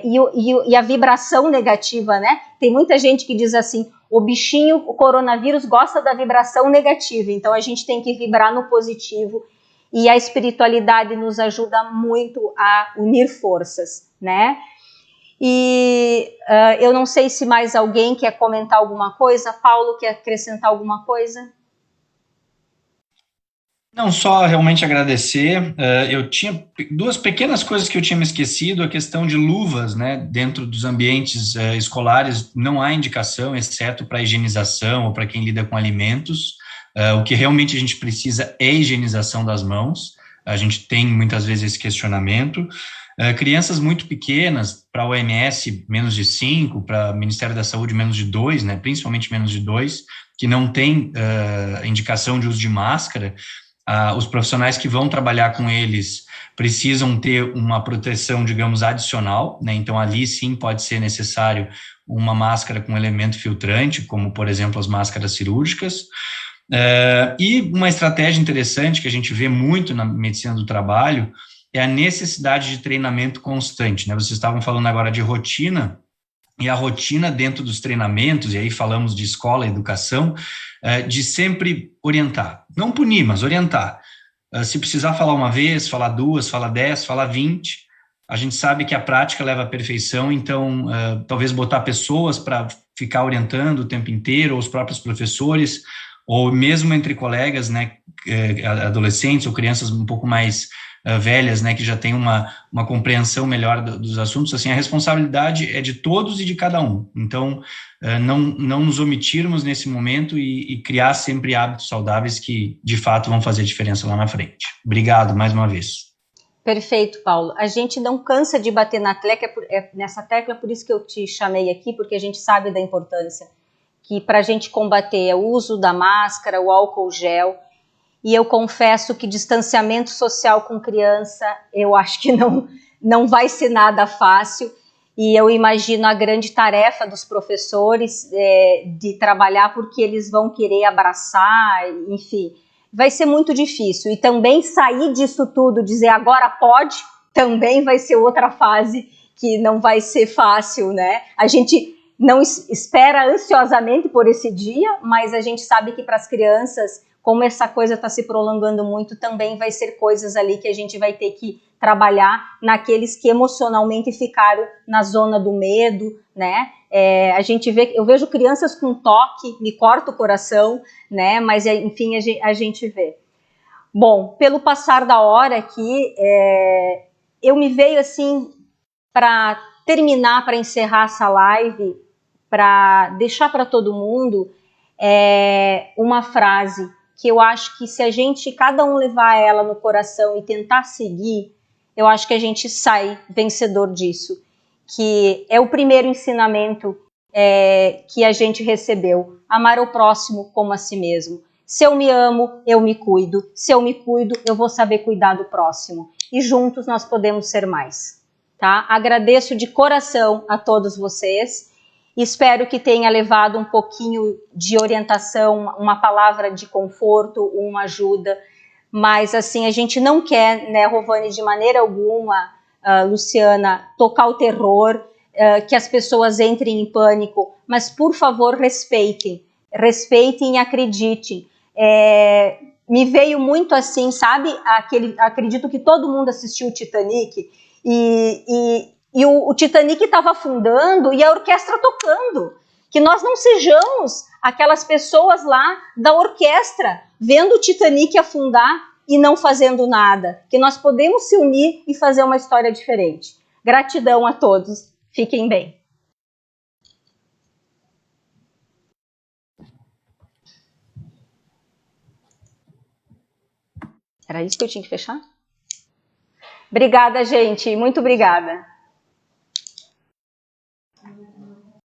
e a vibração negativa, né? Tem muita gente que diz assim, o bichinho, o coronavírus gosta da vibração negativa, então a gente tem que vibrar no positivo e a espiritualidade nos ajuda muito a unir forças, né? E eu não sei se mais alguém quer comentar alguma coisa. Paulo, quer acrescentar alguma coisa? Não, só realmente agradecer. Eu tinha duas pequenas coisas que eu tinha me esquecido, a questão de luvas, né? Dentro dos ambientes escolares não há indicação, exceto para higienização ou para quem lida com alimentos. O que realmente a gente precisa é higienização das mãos. A gente tem muitas vezes esse questionamento. Crianças muito pequenas, para a OMS menos de 5, para o Ministério da Saúde menos de 2, né? Principalmente menos de 2, que não tem indicação de uso de máscara. Os profissionais que vão trabalhar com eles precisam ter uma proteção, digamos, adicional, né? Então, ali sim pode ser necessário uma máscara com elemento filtrante, como, por exemplo, as máscaras cirúrgicas. E uma estratégia interessante que a gente vê muito na medicina do trabalho é a necessidade de treinamento constante, né? Vocês estavam falando agora de rotina, e a rotina dentro dos treinamentos, e aí falamos de escola e educação, de sempre orientar, não punir, mas orientar. Se precisar falar uma vez, falar 2, falar 10, falar 20, a gente sabe que a prática leva à perfeição, então talvez botar pessoas para ficar orientando o tempo inteiro, ou os próprios professores, ou mesmo entre colegas, né, adolescentes ou crianças um pouco mais velhas, né, que já têm uma compreensão melhor dos assuntos, assim, a responsabilidade é de todos e de cada um. Então, não nos omitirmos nesse momento e criar sempre hábitos saudáveis que, de fato, vão fazer diferença lá na frente. Obrigado mais uma vez. Perfeito, Paulo. A gente não cansa de bater nessa tecla, por isso que eu te chamei aqui, porque a gente sabe da importância que para a gente combater é o uso da máscara, o álcool gel. E eu confesso que distanciamento social com criança, eu acho que não vai ser nada fácil. E eu imagino a grande tarefa dos professores de trabalhar, porque eles vão querer abraçar, enfim, vai ser muito difícil. E também sair disso tudo, dizer agora pode, também vai ser outra fase que não vai ser fácil, né? A gente não espera ansiosamente por esse dia, mas a gente sabe que para as crianças, como essa coisa está se prolongando muito, também vai ser coisas ali que a gente vai ter que trabalhar naqueles que emocionalmente ficaram na zona do medo, né? Eu vejo crianças com toque, me corta o coração, né? Mas enfim, a gente vê. Bom, pelo passar da hora aqui, eu me veio assim para terminar, para encerrar essa live, para deixar para todo mundo uma frase que eu acho que se a gente, cada um levar ela no coração e tentar seguir, eu acho que a gente sai vencedor disso, que é o primeiro ensinamento que a gente recebeu, amar o próximo como a si mesmo. Se eu me amo, eu me cuido. Se eu me cuido, eu vou saber cuidar do próximo. E juntos nós podemos ser mais. Tá? Agradeço de coração a todos vocês. Espero que tenha levado um pouquinho de orientação, uma palavra de conforto, uma ajuda. Mas assim, a gente não quer, né, Rovani, de maneira alguma, Luciana, tocar o terror, que as pessoas entrem em pânico. Mas, por favor, respeitem e acreditem. Me veio muito assim, sabe? Acredito que todo mundo assistiu o Titanic e e o Titanic estava afundando e a orquestra tocando. Que nós não sejamos aquelas pessoas lá da orquestra vendo o Titanic afundar e não fazendo nada. Que nós podemos se unir e fazer uma história diferente. Gratidão a todos. Fiquem bem. Era isso que eu tinha que fechar? Obrigada, gente. Muito obrigada.